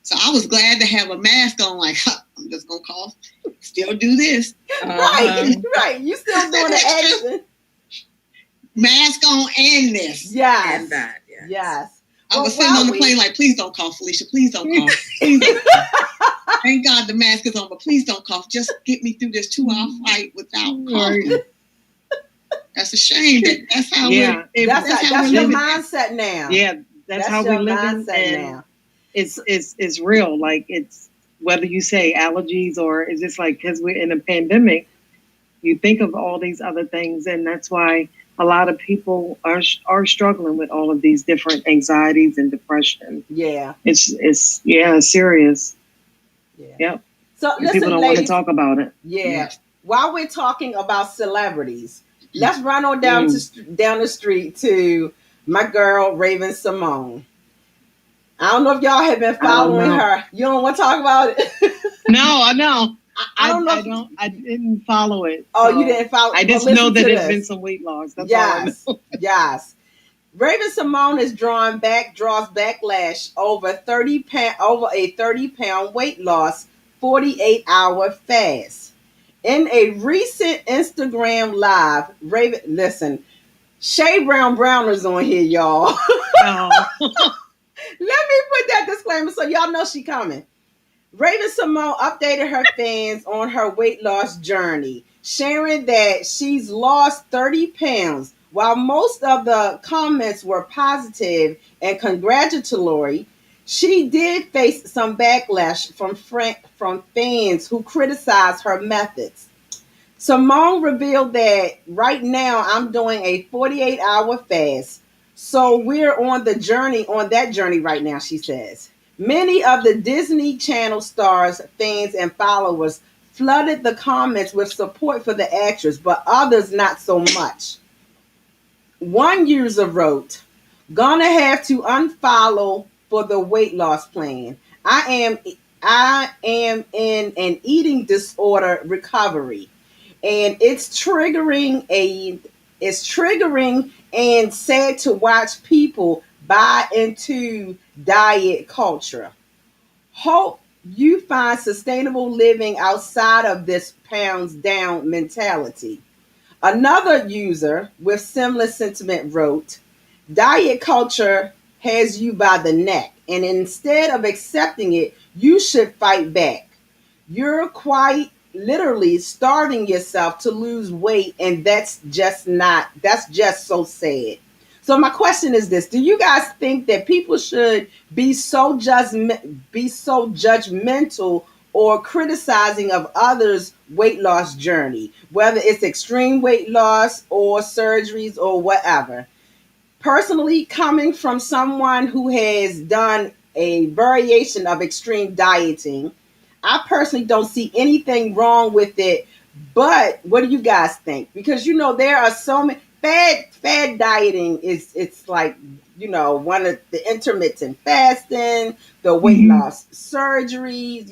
Speaker 5: So I was glad to have a mask on. Like, I'm just gonna cough. Still do this.
Speaker 1: Right. You still doing the action.
Speaker 5: Mask on and this.
Speaker 1: Yes.
Speaker 4: And that, yes.
Speaker 1: Yes.
Speaker 5: I was sitting on the plane like, please don't cough, Felicia. Please don't cough. Please don't cough. Thank God the mask is on, but please don't cough. Just get me through this 2-hour flight without coughing. That's a shame. That's how
Speaker 3: Yeah,
Speaker 1: that's your mindset now.
Speaker 3: Yeah, that's how we live in, and
Speaker 1: now.
Speaker 3: It's real. Like, it's whether you say allergies or it's just like, because we're in a pandemic, you think of all these other things, and that's why a lot of people are struggling with all of these different anxieties and depression.
Speaker 1: Yeah,
Speaker 3: it's serious.
Speaker 1: Yeah.
Speaker 3: Yep.
Speaker 1: So listen,
Speaker 3: people don't
Speaker 1: ladies,
Speaker 3: want to talk about it.
Speaker 1: Yeah.
Speaker 3: Yes.
Speaker 1: While we're talking about celebrities, let's run on down the street to my girl Raven Simone. I don't know if y'all have been following her. You don't want to talk about it?
Speaker 3: No, I know.
Speaker 1: I don't know.
Speaker 3: I didn't follow it.
Speaker 1: Oh, you didn't follow.
Speaker 3: I just know that there's been some weight loss. That's all I know.
Speaker 1: Yes. Raven Simone draws backlash over a 30-pound weight loss 48-hour fast. In a recent Instagram live, Raven, listen, Shay Brown is on here, y'all.
Speaker 3: Oh.
Speaker 1: Let me put that disclaimer so y'all know she coming. Raven Simone updated her fans on her weight loss journey, sharing that she's lost 30 pounds. While most of the comments were positive and congratulatory, she did face some backlash from fans who criticized her methods. Simone revealed that right now I'm doing a 48-hour fast. So we're on that journey right now, she says. Many of the Disney Channel stars, fans, and followers flooded the comments with support for the actress, but others not so much. One user wrote, "Gonna have to unfollow for the weight loss plan. I am in an eating disorder recovery, and it's triggering and sad to watch people buy into diet culture. Hope you find sustainable living outside of this pounds down mentality." Another user with similar sentiment wrote, "Diet culture has you by the neck, and instead of accepting it, you should fight back. You're quite literally starving yourself to lose weight, and that's just so sad." So my question is this: do you guys think that people should be so judgmental or criticizing of others' weight loss journey, whether it's extreme weight loss or surgeries or whatever? Personally, coming from someone who has done a variation of extreme dieting, I personally don't see anything wrong with it. But what do you guys think? Because there are so many fad dieting it's like one of the intermittent fasting, the weight loss surgeries,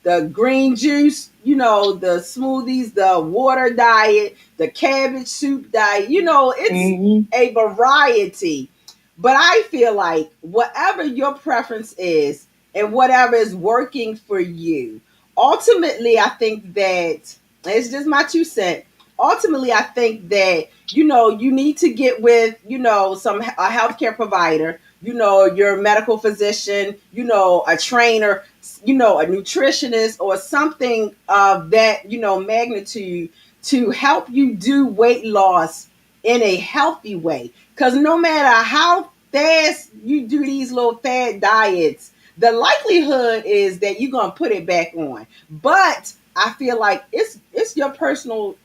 Speaker 1: the green juice, the smoothies, the water diet, the cabbage soup diet. It's a variety. But I feel like whatever your preference is and whatever is working for you, ultimately, I think that it's just my 2 cents. Ultimately, I think that, you need to get with, a healthcare provider, your medical physician, a trainer, a nutritionist or something of that, magnitude to help you do weight loss in a healthy way. Because no matter how fast you do these little fad diets, the likelihood is that you're going to put it back on. But I feel like it's your personal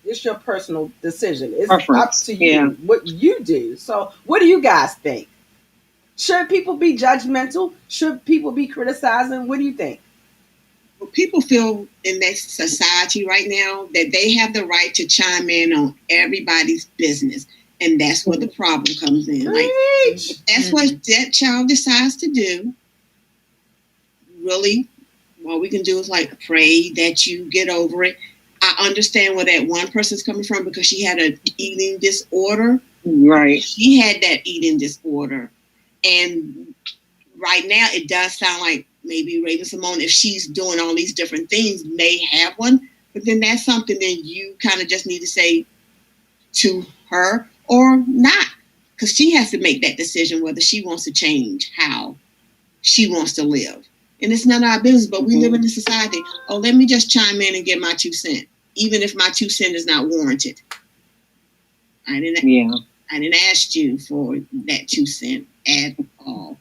Speaker 1: decision. It's up to you what you do. So what do you guys think? Should people be judgmental? Should people be criticizing? What do you think?
Speaker 5: Well, people feel in that society right now that they have the right to chime in on everybody's business. And that's where the problem comes in. Like, that's what that child decides to do. Really, all we can do is pray that you get over it. I understand where that one person's coming from because she had an eating disorder.
Speaker 3: Right.
Speaker 5: She had that eating disorder. And right now it does sound like maybe Raven Simone, if she's doing all these different things, may have one. But then that's something that you kind of just need to say to her or not, because she has to make that decision whether she wants to change how she wants to live. And it's none of our business, but we live in a society. Oh, let me just chime in and give my 2 cents, even if my 2 cents is not warranted. I didn't ask you for that 2 cents at all.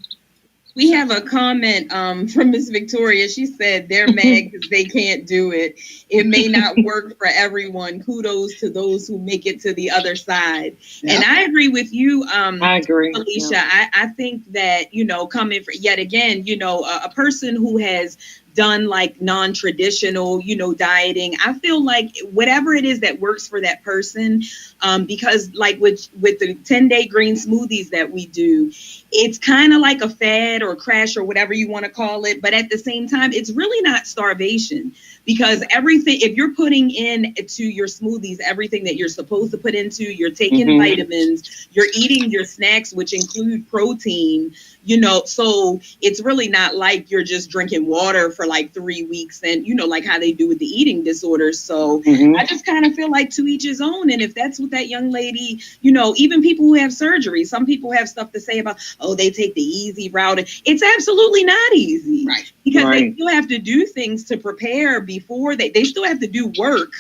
Speaker 2: We have a comment from Miss Victoria. She said they're mad because they can't do it. It may not work for everyone. Kudos to those who make it to the other side. Yep. And I agree with you,
Speaker 3: I agree,
Speaker 2: Alicia. Yeah. I think that, coming for, yet again, a person who has done like non-traditional, dieting, I feel like whatever it is that works for that person, because like with the 10-day green smoothies that we do, it's kind of like a fad or crash or whatever you want to call it. But at the same time, it's really not starvation, because everything, if you're putting in to your smoothies, everything that you're supposed to put into, you're taking vitamins, you're eating your snacks, which include protein, so it's really not like you're just drinking water for like 3 weeks and, like how they do with the eating disorders. So I just kind of feel like to each his own. And if that's what that young lady, even people who have surgery, some people have stuff to say about, oh, they take the easy route. It's absolutely not easy.
Speaker 5: Right.
Speaker 2: Because they still have to do things to prepare before they still have to do work.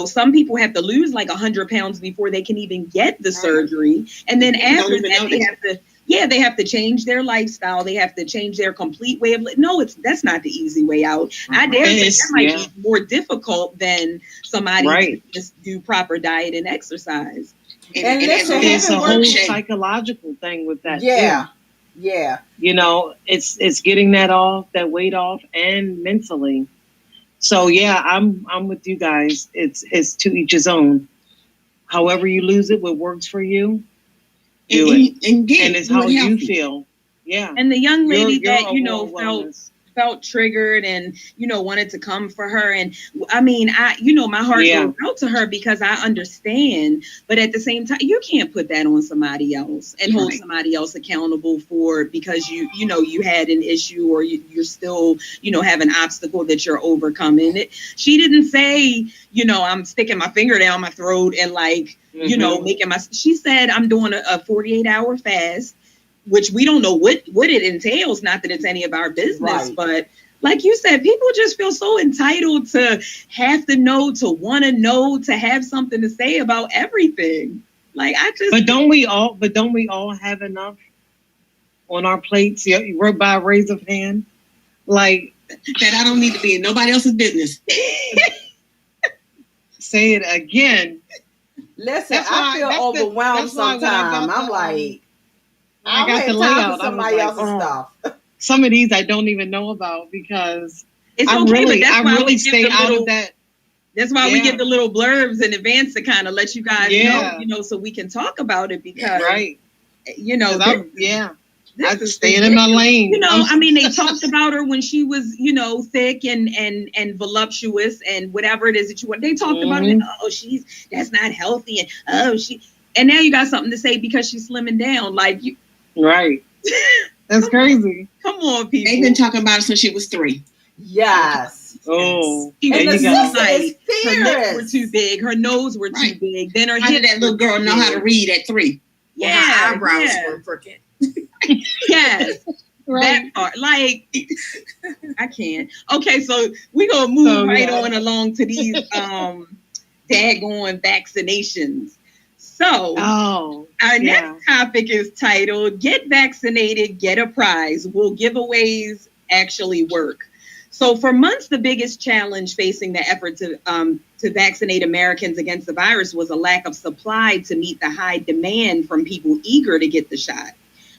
Speaker 2: Some people have to lose like 100 pounds before they can even get the surgery. And then after that, they have to change their lifestyle. They have to change their complete way of living. No, that's not the easy way out. I dare say that might be more difficult than somebody to just do proper diet and exercise.
Speaker 1: And
Speaker 3: it's a whole psychological thing with that.
Speaker 1: Yeah. Yeah.
Speaker 3: It's getting that weight off, and mentally. So yeah, I'm with you guys. It's to each his own. However you lose it, what works for you, do it. And it's how you feel. Yeah.
Speaker 2: And the young lady that felt triggered and wanted to come for her, and I mean, my heart goes out to her because I understand, but at the same time, you can't put that on somebody else and hold somebody else accountable for it because you had an issue or you're still have an obstacle that you're overcoming. She didn't say I'm sticking my finger down my throat and making she said I'm doing a 48-hour fast, which we don't know what it entails. Not that it's any of our business, but like you said, people just feel so entitled to have to know, to want to know, to have something to say about everything. But don't we all have enough on our plates? By a raise of hand, like
Speaker 5: that. I don't need to be in nobody else's business.
Speaker 3: Say it again.
Speaker 1: Listen, I feel overwhelmed sometimes. I'm like,
Speaker 3: I got the layout.
Speaker 1: Somebody else's stuff.
Speaker 3: Some of these I don't even know about because
Speaker 2: it's
Speaker 3: I really stay out of that.
Speaker 2: That's why we get the little blurbs in advance to kind of let you guys know, so we can talk about it because,
Speaker 3: I just staying in my lane.
Speaker 2: They talked about her when she was, thick and voluptuous and whatever it is that you want. They talked about it. Oh, that's not healthy. And now you got something to say because she's slimming down.
Speaker 3: Right. That's crazy.
Speaker 2: Come on, people.
Speaker 5: They've been talking about it since she was 3.
Speaker 1: Yes.
Speaker 3: Oh.
Speaker 1: And the sister is
Speaker 2: her lips were too big. Her nose were too big. Then her
Speaker 5: How did that little girl know how to read at 3?
Speaker 4: Yeah. Her eyebrows were crooked.
Speaker 2: Yes. That part. I can't. Okay, so we're going to move on along to these daggone vaccinations. So our next topic is titled, Get Vaccinated, Get a Prize. Will giveaways actually work? So for months, the biggest challenge facing the effort to vaccinate Americans against the virus was a lack of supply to meet the high demand from people eager to get the shot.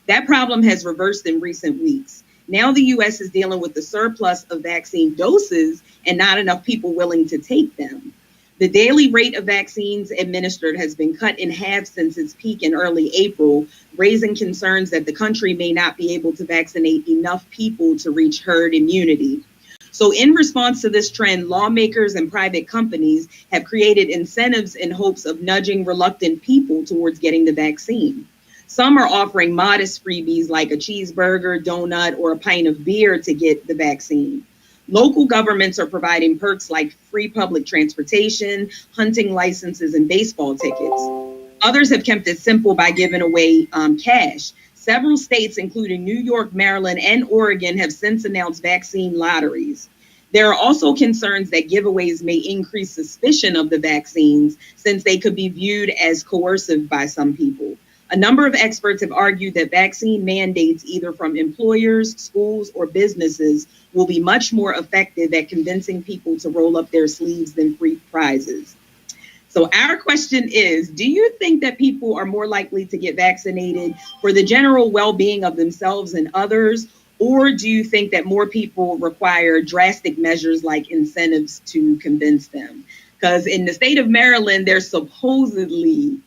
Speaker 2: That problem has reversed in recent weeks. Now the U.S. is dealing with the surplus of vaccine doses and not enough people willing to take them. The daily rate of vaccines administered has been cut in half since its peak in early April, raising concerns that the country may not be able to vaccinate enough people to reach herd immunity. So in response to this trend, lawmakers and private companies have created incentives in hopes of nudging reluctant people towards getting the vaccine. Some are offering modest freebies like a cheeseburger, donut, or a pint of beer to get the vaccine. Local governments are providing perks like free public transportation, hunting licenses, and baseball tickets. Others have kept it simple by giving away cash. Several states, including New York, Maryland, and Oregon, have since announced vaccine lotteries. There are also concerns that giveaways may increase suspicion of the vaccines since they could be viewed as coercive by some people. A number of experts have argued that vaccine mandates, either from employers, schools, or businesses, will be much more effective at convincing people to roll up their sleeves than free prizes. So our question is, do you think that people are more likely to get vaccinated for the general well-being of themselves and others? Or do you think that more people require drastic measures like incentives to convince them? Because in the state of Maryland, they're supposedly,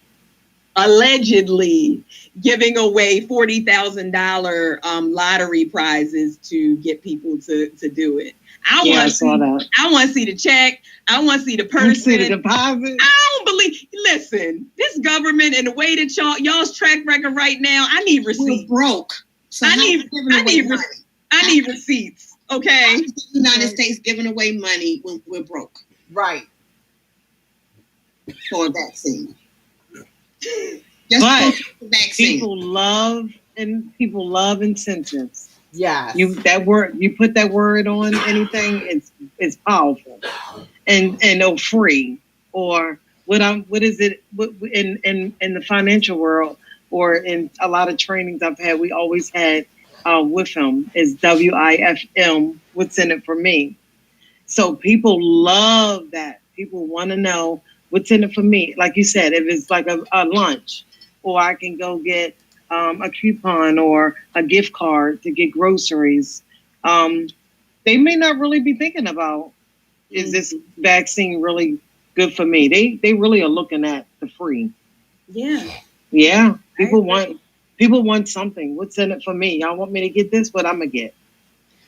Speaker 2: allegedly giving away $40,000 lottery prizes to get people to do it. I want to see the check. I want to see the person.
Speaker 3: See the deposit.
Speaker 2: I don't believe. Listen, this government and the way that y'all's track record right now, I need receipts.
Speaker 5: We're broke. So
Speaker 2: I need receipts. Okay.
Speaker 5: The United States giving away money when we're broke.
Speaker 1: Right.
Speaker 5: For a vaccine.
Speaker 3: But
Speaker 5: vaccine.
Speaker 3: people love incentives.
Speaker 1: Yeah.
Speaker 3: You put that word on anything, it's powerful. And free, or what is it in the financial world, or in a lot of trainings I've had, we always had WIFM is WIFM, what's in it for me. So people love that. People want to know what's in it for me. Like you said, if it's like a lunch, or I can go get a coupon or a gift card to get groceries. They may not really be thinking about, is this vaccine really good for me? They really are looking at the free.
Speaker 2: Yeah.
Speaker 3: Yeah. People want something. What's in it for me? Y'all want me to get this? What I'm gonna get?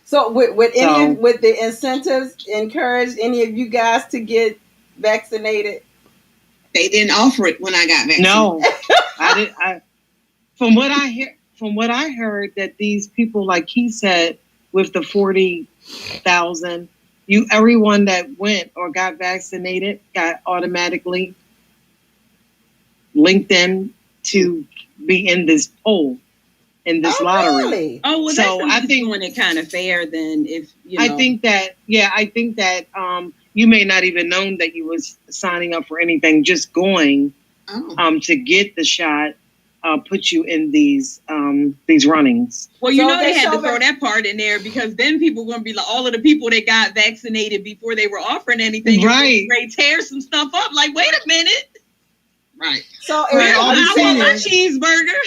Speaker 1: So with the incentives, encourage any of you guys to get vaccinated?
Speaker 5: They didn't offer it when I got vaccinated.
Speaker 3: No, I didn't. From what I heard, that these people, like he said, with the 40,000, everyone that went or got vaccinated got automatically linked in to be in this poll, in this lottery.
Speaker 1: Really?
Speaker 2: Oh, well,
Speaker 3: so
Speaker 2: that's
Speaker 3: I think
Speaker 2: doing it kind of fair then. If you know.
Speaker 3: I think that you may not even known that you was signing up for anything. Just going to get the shot put you in these runnings.
Speaker 2: Well, you know they had to throw that part in there, because then people were going to be like, all of the people that got vaccinated before they were offering anything,
Speaker 3: right?
Speaker 2: They tear some stuff up. Like, wait a minute.
Speaker 5: Right.
Speaker 1: So
Speaker 2: I want my cheeseburger.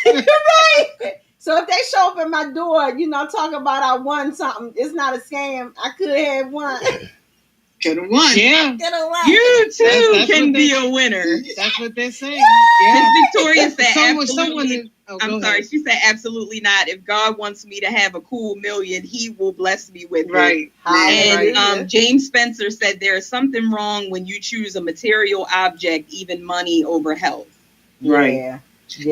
Speaker 1: Right. So if they show up at my door, talk about I won something, it's not a scam. I could have won.
Speaker 5: Could have won.
Speaker 3: Yeah.
Speaker 2: You too can be a winner.
Speaker 3: That's what they're saying. Yeah.
Speaker 2: Miss Victoria said absolutely.
Speaker 3: I'm
Speaker 2: sorry. She said absolutely not. If God wants me to have a cool million, He will bless me with
Speaker 3: it.
Speaker 2: And James Spencer said there is something wrong when you choose a material object, even money, over health.
Speaker 3: Right.
Speaker 1: Yeah.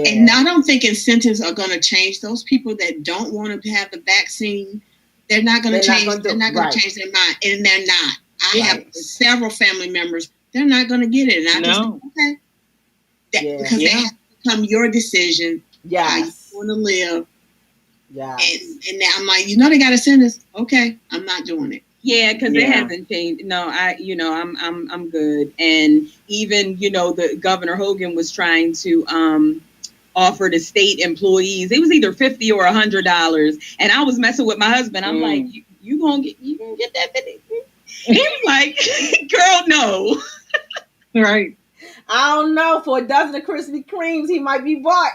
Speaker 5: And I don't think incentives are going to change. Those people that don't want to have the vaccine, they're not going to change. They're not going to change their mind, and they're not. I have several family members. They're not going to get it, and I just think, okay, because it has become your decision. How you want to live. Yeah. And now I'm like, they got to send us. Okay, I'm not doing it.
Speaker 2: Yeah, because it hasn't changed. No, I'm good. And even the Governor Hogan was trying to offer to state employees. It was either $50 or $100, and I was messing with my husband. I'm like, you gonna get that $50? He was like, girl, no.
Speaker 3: Right.
Speaker 1: I don't know. For a dozen of Krispy Kremes, he might be bought.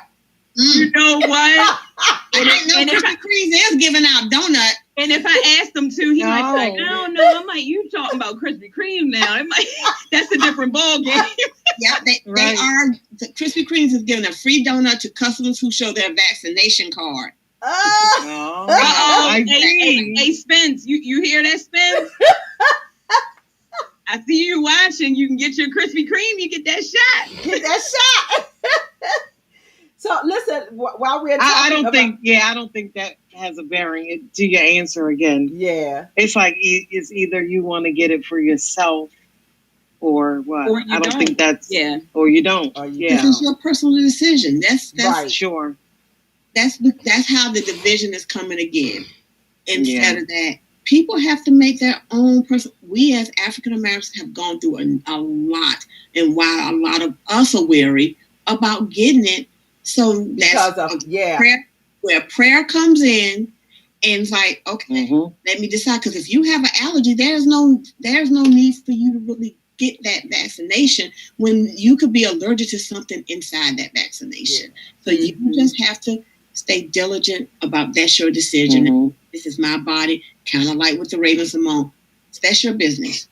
Speaker 2: You know what?
Speaker 5: I didn't know Krispy Kreme is giving out donut.
Speaker 2: And if I asked him to, he might be like, I don't know. I'm like, you talking about Krispy Kreme now? I'm like, that's a different ball game.
Speaker 5: Yeah, they are. The Krispy Kremes is giving a free donut to customers who show their vaccination card.
Speaker 2: Hey, Spence, you hear that, Spence? I see you watching. You can get your Krispy Kreme. You get that shot.
Speaker 1: Get that shot. So listen, while we're talking
Speaker 3: I don't think that has a bearing to your answer again.
Speaker 1: Yeah.
Speaker 3: It's like it's either you want to get it for yourself or what?
Speaker 2: Or you
Speaker 3: I don't
Speaker 2: don't.
Speaker 3: think that's,
Speaker 2: Yeah.
Speaker 3: or you don't.
Speaker 1: Or you
Speaker 3: Yeah,
Speaker 5: This is your personal decision. That's
Speaker 1: Right.
Speaker 3: sure.
Speaker 5: that's how the division is coming again. Instead
Speaker 3: Yeah.
Speaker 5: of that, people have to make their own personal. We as African Americans have gone through a lot, and while a lot of us are weary about getting it, so
Speaker 1: Because
Speaker 5: that's
Speaker 1: of, yeah.
Speaker 5: prayer, where prayer comes in, and it's like, okay,
Speaker 3: Mhm.
Speaker 5: let me decide. Because if you have an allergy, there's no need for you to really get that vaccination when you could be allergic to something inside that vaccination. So you just have to stay diligent about that's your decision.
Speaker 3: Mhm.
Speaker 5: This is my body, kind of like with the Raven-Symoné. That's your business.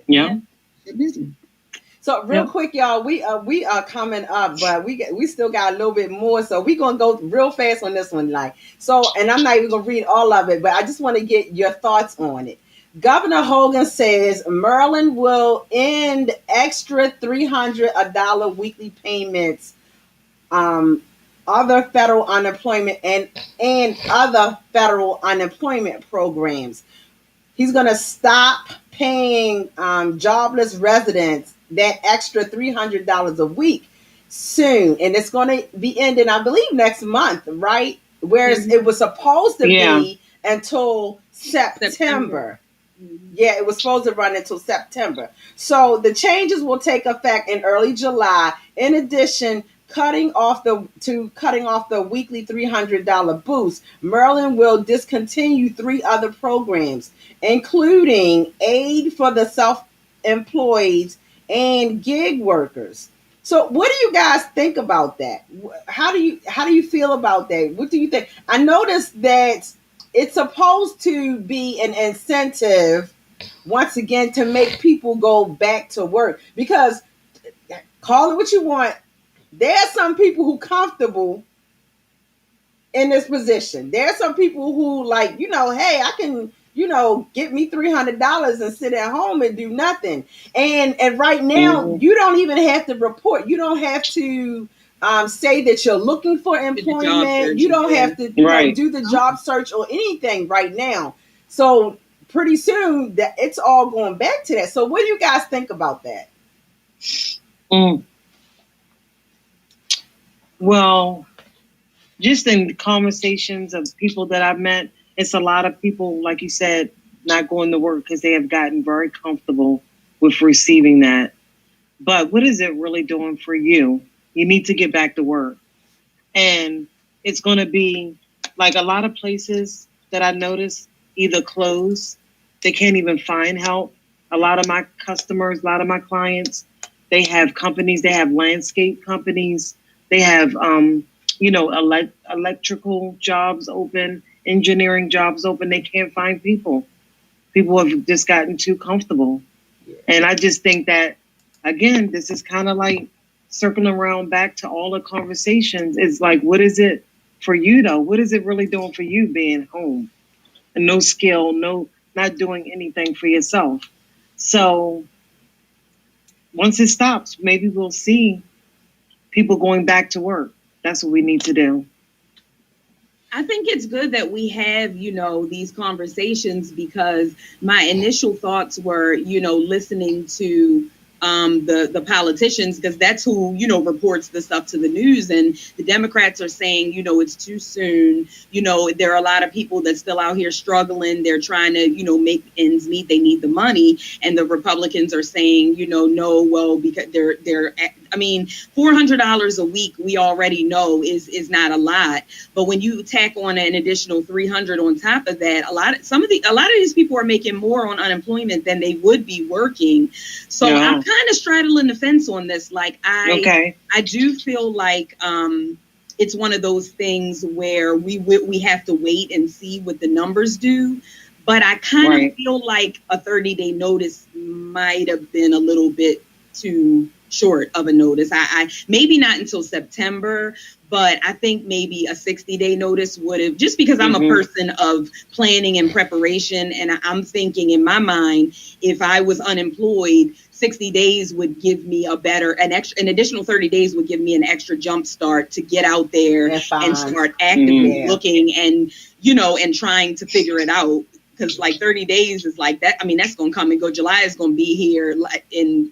Speaker 3: Yeah.
Speaker 5: Your business.
Speaker 1: So real
Speaker 3: Yep.
Speaker 1: quick, y'all, we are coming up, but we still got a little bit more. So we're gonna go real fast on this one, like so. And I'm not even gonna read all of it, but I just want to get your thoughts on it. Governor Hogan says Maryland will end extra $300 weekly payments, other federal unemployment and other federal unemployment programs. He's gonna stop paying jobless residents that extra $300 a week soon, and it's going to be ending, I believe, next month, right? Whereas it was supposed to be until September. Yeah, it was supposed to run until September. So the changes will take effect in early July. In addition, cutting off the weekly $300 boost, Maryland will discontinue 3 other programs, including aid for the self-employed and gig workers. So what do you guys think about that? How do you feel about that? What do you think? I noticed that it's supposed to be an incentive once again to make people go back to work, because call it what you want, there are some people who comfortable in this position. There are some people who like, hey, I can, get me $300 and sit at home and do nothing. And right now, you don't even have to report. You don't have to say that you're looking for employment. You don't have to do the job search or anything right now. So pretty soon that it's all going back to that. So what do you guys think about that?
Speaker 3: Well, just in conversations of people that I've met, it's a lot of people, like you said, not going to work because they have gotten very comfortable with receiving that. But what is it really doing for you? You need to get back to work. And it's going to be like a lot of places that I noticed either closed, they can't even find help. A lot of my customers, a lot of my clients, they have companies, they have landscape companies, they have, electrical jobs open, engineering jobs open. They can't find people. People have just gotten too comfortable. Yeah. And I just think that, again, this is kind of like circling around back to all the conversations. It's like, what is it for you, though? What is it really doing for you being home? And no skill, not doing anything for yourself. So once it stops, maybe we'll see people going back to work. That's what we need to do.
Speaker 2: I think it's good that we have, these conversations, because my initial thoughts were, listening to the politicians, because that's who, reports the stuff to the news. And the Democrats are saying, it's too soon. There are a lot of people that's still out here struggling. They're trying to, make ends meet. They need the money. And the Republicans are saying, no, well, because $400 a week, we already know is not a lot. But when you tack on an additional $300 on top of that, a lot of these people are making more on unemployment than they would be working. So I'm kind of straddling the fence on this. Like I do feel like it's one of those things where we have to wait and see what the numbers do. But I kind of feel like a 30-day notice might have been a little bit too short of a notice. I maybe not until September, but I think maybe a 60-day notice would have, just because I'm a person of planning and preparation. And I'm thinking in my mind, if I was unemployed, 60 days would give me an additional 30 days would give me an extra jump start to get out there and start actively looking and, and trying to figure it out. Because like 30 days is like that. I mean, that's going to come and go. July is going to be here like in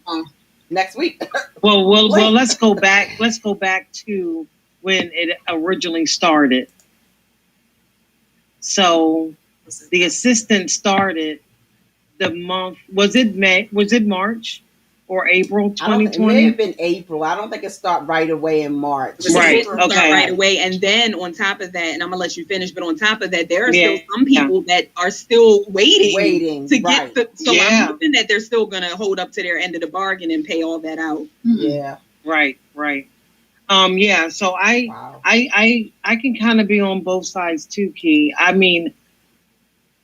Speaker 1: next week.
Speaker 3: Well. Let's go back. Let's go back to when it originally started. So the assistant started the month. Was it May? Was it March or April
Speaker 1: It may
Speaker 3: 2020?
Speaker 1: have been April. I don't think it started right away in March.
Speaker 3: Right.
Speaker 2: Start
Speaker 3: Okay.
Speaker 2: right away, and then on top of that, and I'm gonna let you finish, but on top of that, there are
Speaker 3: Yeah.
Speaker 2: still some people that are still waiting to
Speaker 1: right.
Speaker 2: get the. So
Speaker 3: Yeah.
Speaker 2: I'm hoping that they're still gonna hold up to their end of the bargain and pay all that out.
Speaker 1: Yeah.
Speaker 3: Right. Yeah. So
Speaker 1: Wow.
Speaker 3: I can kind of be on both sides too, Key. I mean,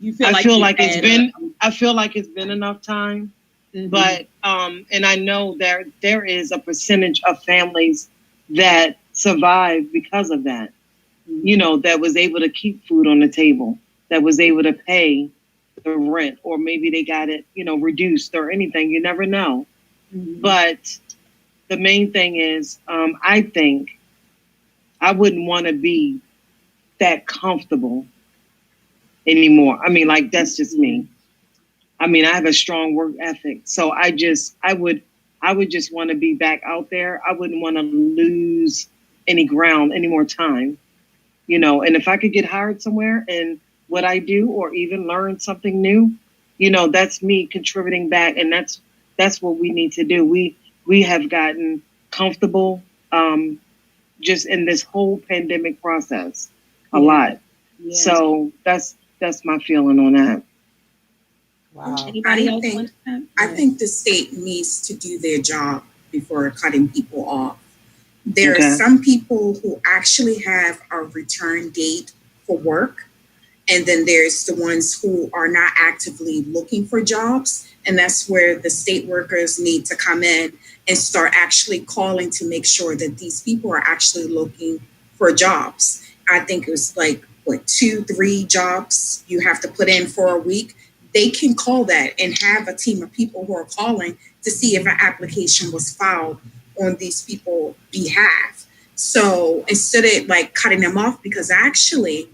Speaker 2: You feel
Speaker 3: I
Speaker 2: like
Speaker 3: feel
Speaker 2: you've
Speaker 3: like it's
Speaker 2: had,
Speaker 3: been. I feel like it's been enough time.
Speaker 2: mhm.
Speaker 3: But and I know there is a percentage of families that survive because of that. You know, that was able to keep food on the table, that was able to pay the rent, or maybe they got it, reduced or anything. You never know.
Speaker 2: Mhm.
Speaker 3: But the main thing is, I think I wouldn't want to be that comfortable anymore. I mean, like, that's just me. I mean, I have a strong work ethic, so I would just want to be back out there. I wouldn't want to lose any ground, any more time, and if I could get hired somewhere and what I do, or even learn something new, that's me contributing back. And that's what we need to do. We have gotten comfortable, just in this whole pandemic process a lot.
Speaker 2: Yeah.
Speaker 3: So that's my feeling on that.
Speaker 1: Wow.
Speaker 2: Anybody
Speaker 4: I
Speaker 2: else
Speaker 4: think-
Speaker 2: want to?
Speaker 4: I think the state needs to do their job before cutting people off. There
Speaker 3: Okay.
Speaker 4: are some people who actually have a return date for work, and then there's the ones who are not actively looking for jobs, and that's where the state workers need to come in and start actually calling to make sure that these people are actually looking for jobs. I think it was like, 2-3 jobs you have to put in for a week. They can call that and have a team of people who are calling to see if an application was filed on these people's behalf. So instead of like cutting them off, because actually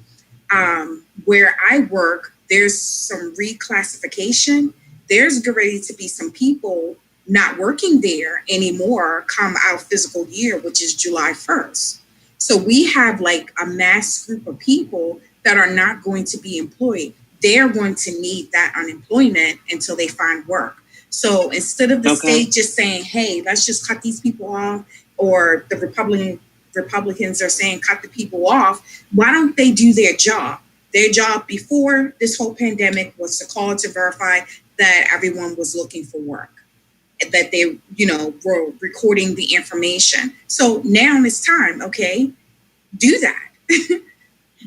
Speaker 4: where I work, there's some reclassification. There's ready to be some people not working there anymore come our fiscal year, which is July 1st. So we have like a mass group of people that are not going to be employed. They're going to need that unemployment until they find work. So instead of the
Speaker 3: Okay.
Speaker 4: state just saying, hey, let's just cut these people off, or the Republicans are saying cut the people off, why don't they do their job? Their job before this whole pandemic was to call to verify that everyone was looking for work, that they, were recording the information. So now it's time, okay? Do that.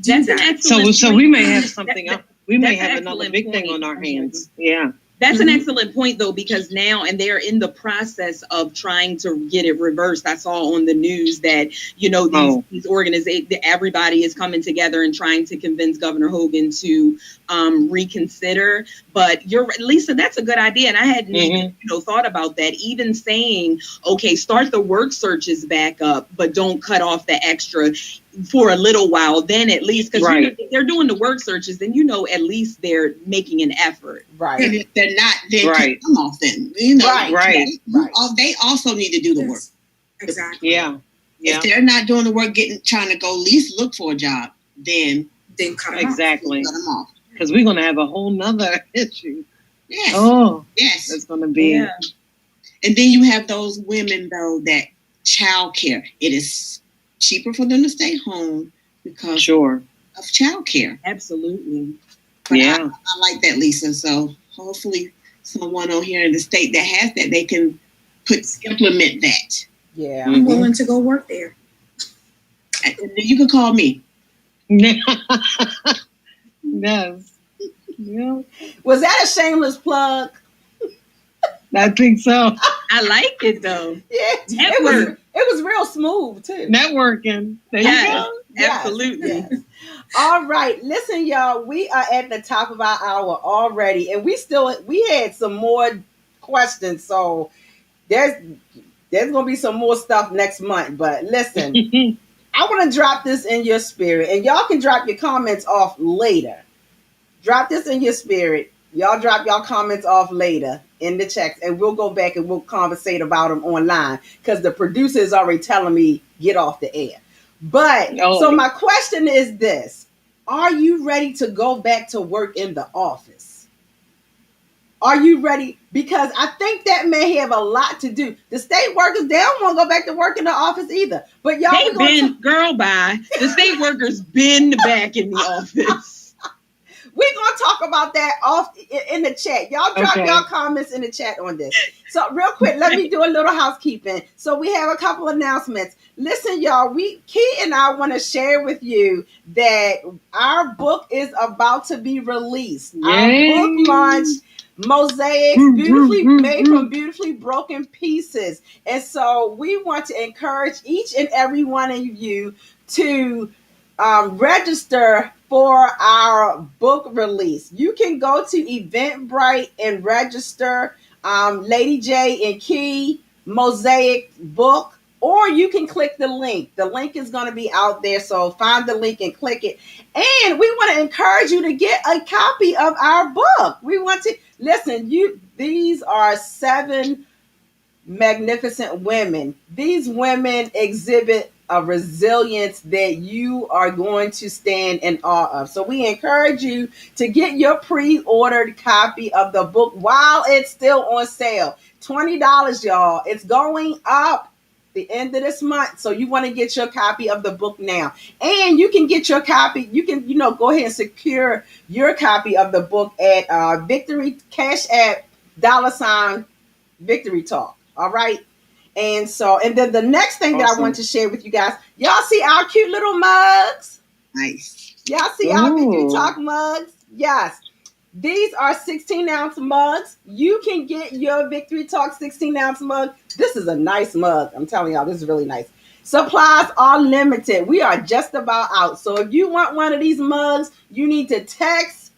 Speaker 2: That's an excellent
Speaker 3: So
Speaker 2: point.
Speaker 3: we may have something else. We may
Speaker 2: that's
Speaker 3: have
Speaker 2: an
Speaker 3: another
Speaker 2: excellent
Speaker 3: big thing
Speaker 2: point.
Speaker 3: on our hands. Yeah.
Speaker 2: That's an
Speaker 4: Mhm.
Speaker 2: excellent point, though, because now, and they're in the process of trying to get it reversed. I saw on the news that, these organizations, everybody is coming together and trying to convince Governor Hogan to reconsider. But Lisa, that's a good idea. And I hadn't even, thought about that. Even saying, okay, start the work searches back up, but don't cut off the extra for a little while, then at least, because
Speaker 3: Right.
Speaker 2: if they're doing the work searches, then at least they're making an effort.
Speaker 1: Right.
Speaker 5: And if they're not, then
Speaker 3: Right.
Speaker 5: take them off then.
Speaker 3: Right.
Speaker 5: They also need to do the work.
Speaker 4: Exactly.
Speaker 3: Yeah.
Speaker 5: If they're not doing the work, trying to go at least look for a job, then
Speaker 4: Then cut them
Speaker 3: Exactly.
Speaker 5: cut them off.
Speaker 3: Because we're going to have a whole nother issue.
Speaker 5: Yes.
Speaker 3: Oh,
Speaker 5: Yes.
Speaker 3: it's going to be.
Speaker 2: Yeah.
Speaker 5: And then you have those women, though, that childcare, it is cheaper for them to stay home because
Speaker 3: Sure.
Speaker 5: of childcare.
Speaker 2: Absolutely.
Speaker 5: But
Speaker 3: Yeah.
Speaker 5: I like that, Lisa. So hopefully someone on here in the state that has that, they can implement that.
Speaker 1: Yeah.
Speaker 4: I'm willing to go work there.
Speaker 5: And then you can call me.
Speaker 3: Yes. Yeah.
Speaker 1: Was that a shameless plug?
Speaker 3: I think so.
Speaker 2: I like it though.
Speaker 1: Yeah.
Speaker 2: Network.
Speaker 1: It was real smooth too.
Speaker 3: Networking. There you
Speaker 2: Yes.
Speaker 3: go.
Speaker 1: Yes,
Speaker 2: Absolutely.
Speaker 1: yes. All right. Listen, y'all, we are at the top of our hour already, and we had some more questions. So there's gonna be some more stuff next month. But listen, I want to drop this in your spirit, and y'all can drop your comments off later. Drop this in your spirit. Y'all drop y'all comments off later in the checks, and we'll go back and we'll conversate about them online because the producer is already telling me get off the air. But so my question is this: are you ready to go back to work in the office? Are you ready? Because I think that may have a lot to do. The state workers, they don't want to go back to work in the office either. But y'all,
Speaker 2: they've been the state workers been back in the office.
Speaker 1: We're going to talk about that off in the chat. Y'all drop y'all comments in the chat on this. So real quick, let me do a little housekeeping. So we have a couple announcements. Listen, y'all, Key and I want to share with you that our book is about to be released. Yay. Our book launch, Mosaics, beautifully made from beautifully broken pieces. And so we want to encourage each and every one of you to register for our book release. You can go to Eventbrite and register Lady J and Key Mosaic book, or you can click the link. The link is going to be out there, so find the link and click it. And we want to encourage you to get a copy of our book. We want to listen. These are 7 magnificent women. These women exhibit a resilience that you are going to stand in awe of. So we encourage you to get your pre-ordered copy of the book while it's still on sale. $20, y'all. It's going up the end of this month. So you want to get your copy of the book now. And you can get your copy. You can, go ahead and secure your copy of the book at Victory Cash App $ Victory Talk. All right. And then the next thing that I want to share with you guys, y'all see our cute little mugs?
Speaker 5: Nice.
Speaker 1: Y'all see our Victory Talk mugs? Yes. These are 16-ounce mugs. You can get your Victory Talk 16-ounce mug. This is a nice mug. I'm telling y'all, this is really nice. Supplies are limited. We are just about out. So if you want one of these mugs, you need to text.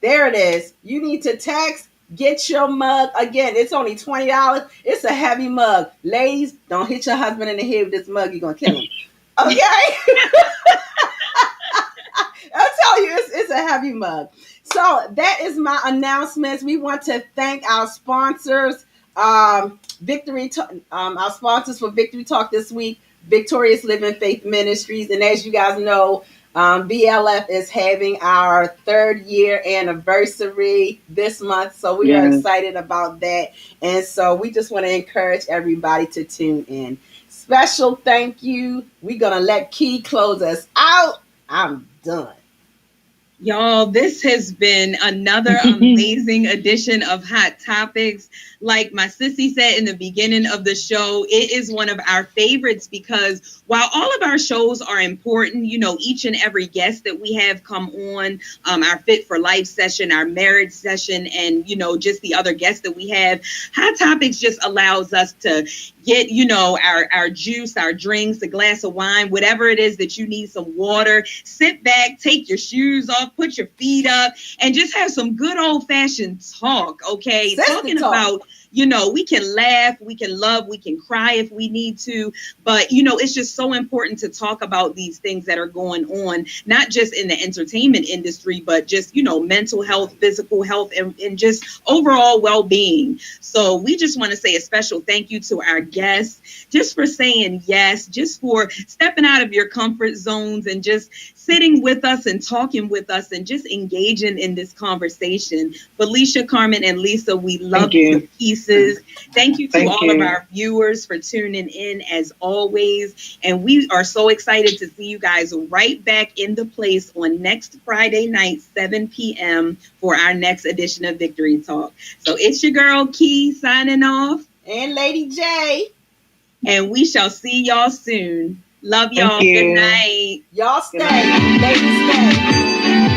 Speaker 1: There it is. You need to text. Get your mug. Again, it's only $20. It's a heavy mug. Ladies, don't hit your husband in the head with this mug. You're going to kill him. Okay? I'll tell you, it's a heavy mug. So that is my announcements. We want to thank our sponsors, our sponsors for Victory Talk this week, Victorious Living Faith Ministries. And as you guys know, VLF is having our 3rd year anniversary this month. So we are excited about that. And so we just want to encourage everybody to tune in. Special thank you. We're going to let Key close us out. I'm done.
Speaker 2: Y'all, this has been another amazing edition of Hot Topics. Like my sissy said in the beginning of the show, it is one of our favorites because while all of our shows are important, each and every guest that we have come on, our Fit for Life session, our marriage session, and, just the other guests that we have, Hot Topics just allows us to get, our juice, our drinks, a glass of wine, whatever it is that you need, some water, sit back, take your shoes off, put your feet up, and just have some good old fashioned talk. Okay. Talking about, we can laugh, we can love, we can cry if we need to, but it's just so important to talk about these things that are going on, not just in the entertainment industry, but just, mental health, physical health, and just overall well-being. So we just want to say a special thank you to our guests just for saying yes, just for stepping out of your comfort zones and just sitting with us and talking with us and just engaging in this conversation. Felicia, Carmen, and Lisa, we love your pieces. Thank you to all of our viewers for tuning in as always. And we are so excited to see you guys right back in the place on next Friday night, 7 p.m. for our next edition of Victory Talk. So it's your girl, Key, signing off.
Speaker 1: And Lady J.
Speaker 2: And we shall see y'all soon. Love y'all. Good night.
Speaker 1: Y'all stay. Ladies stay.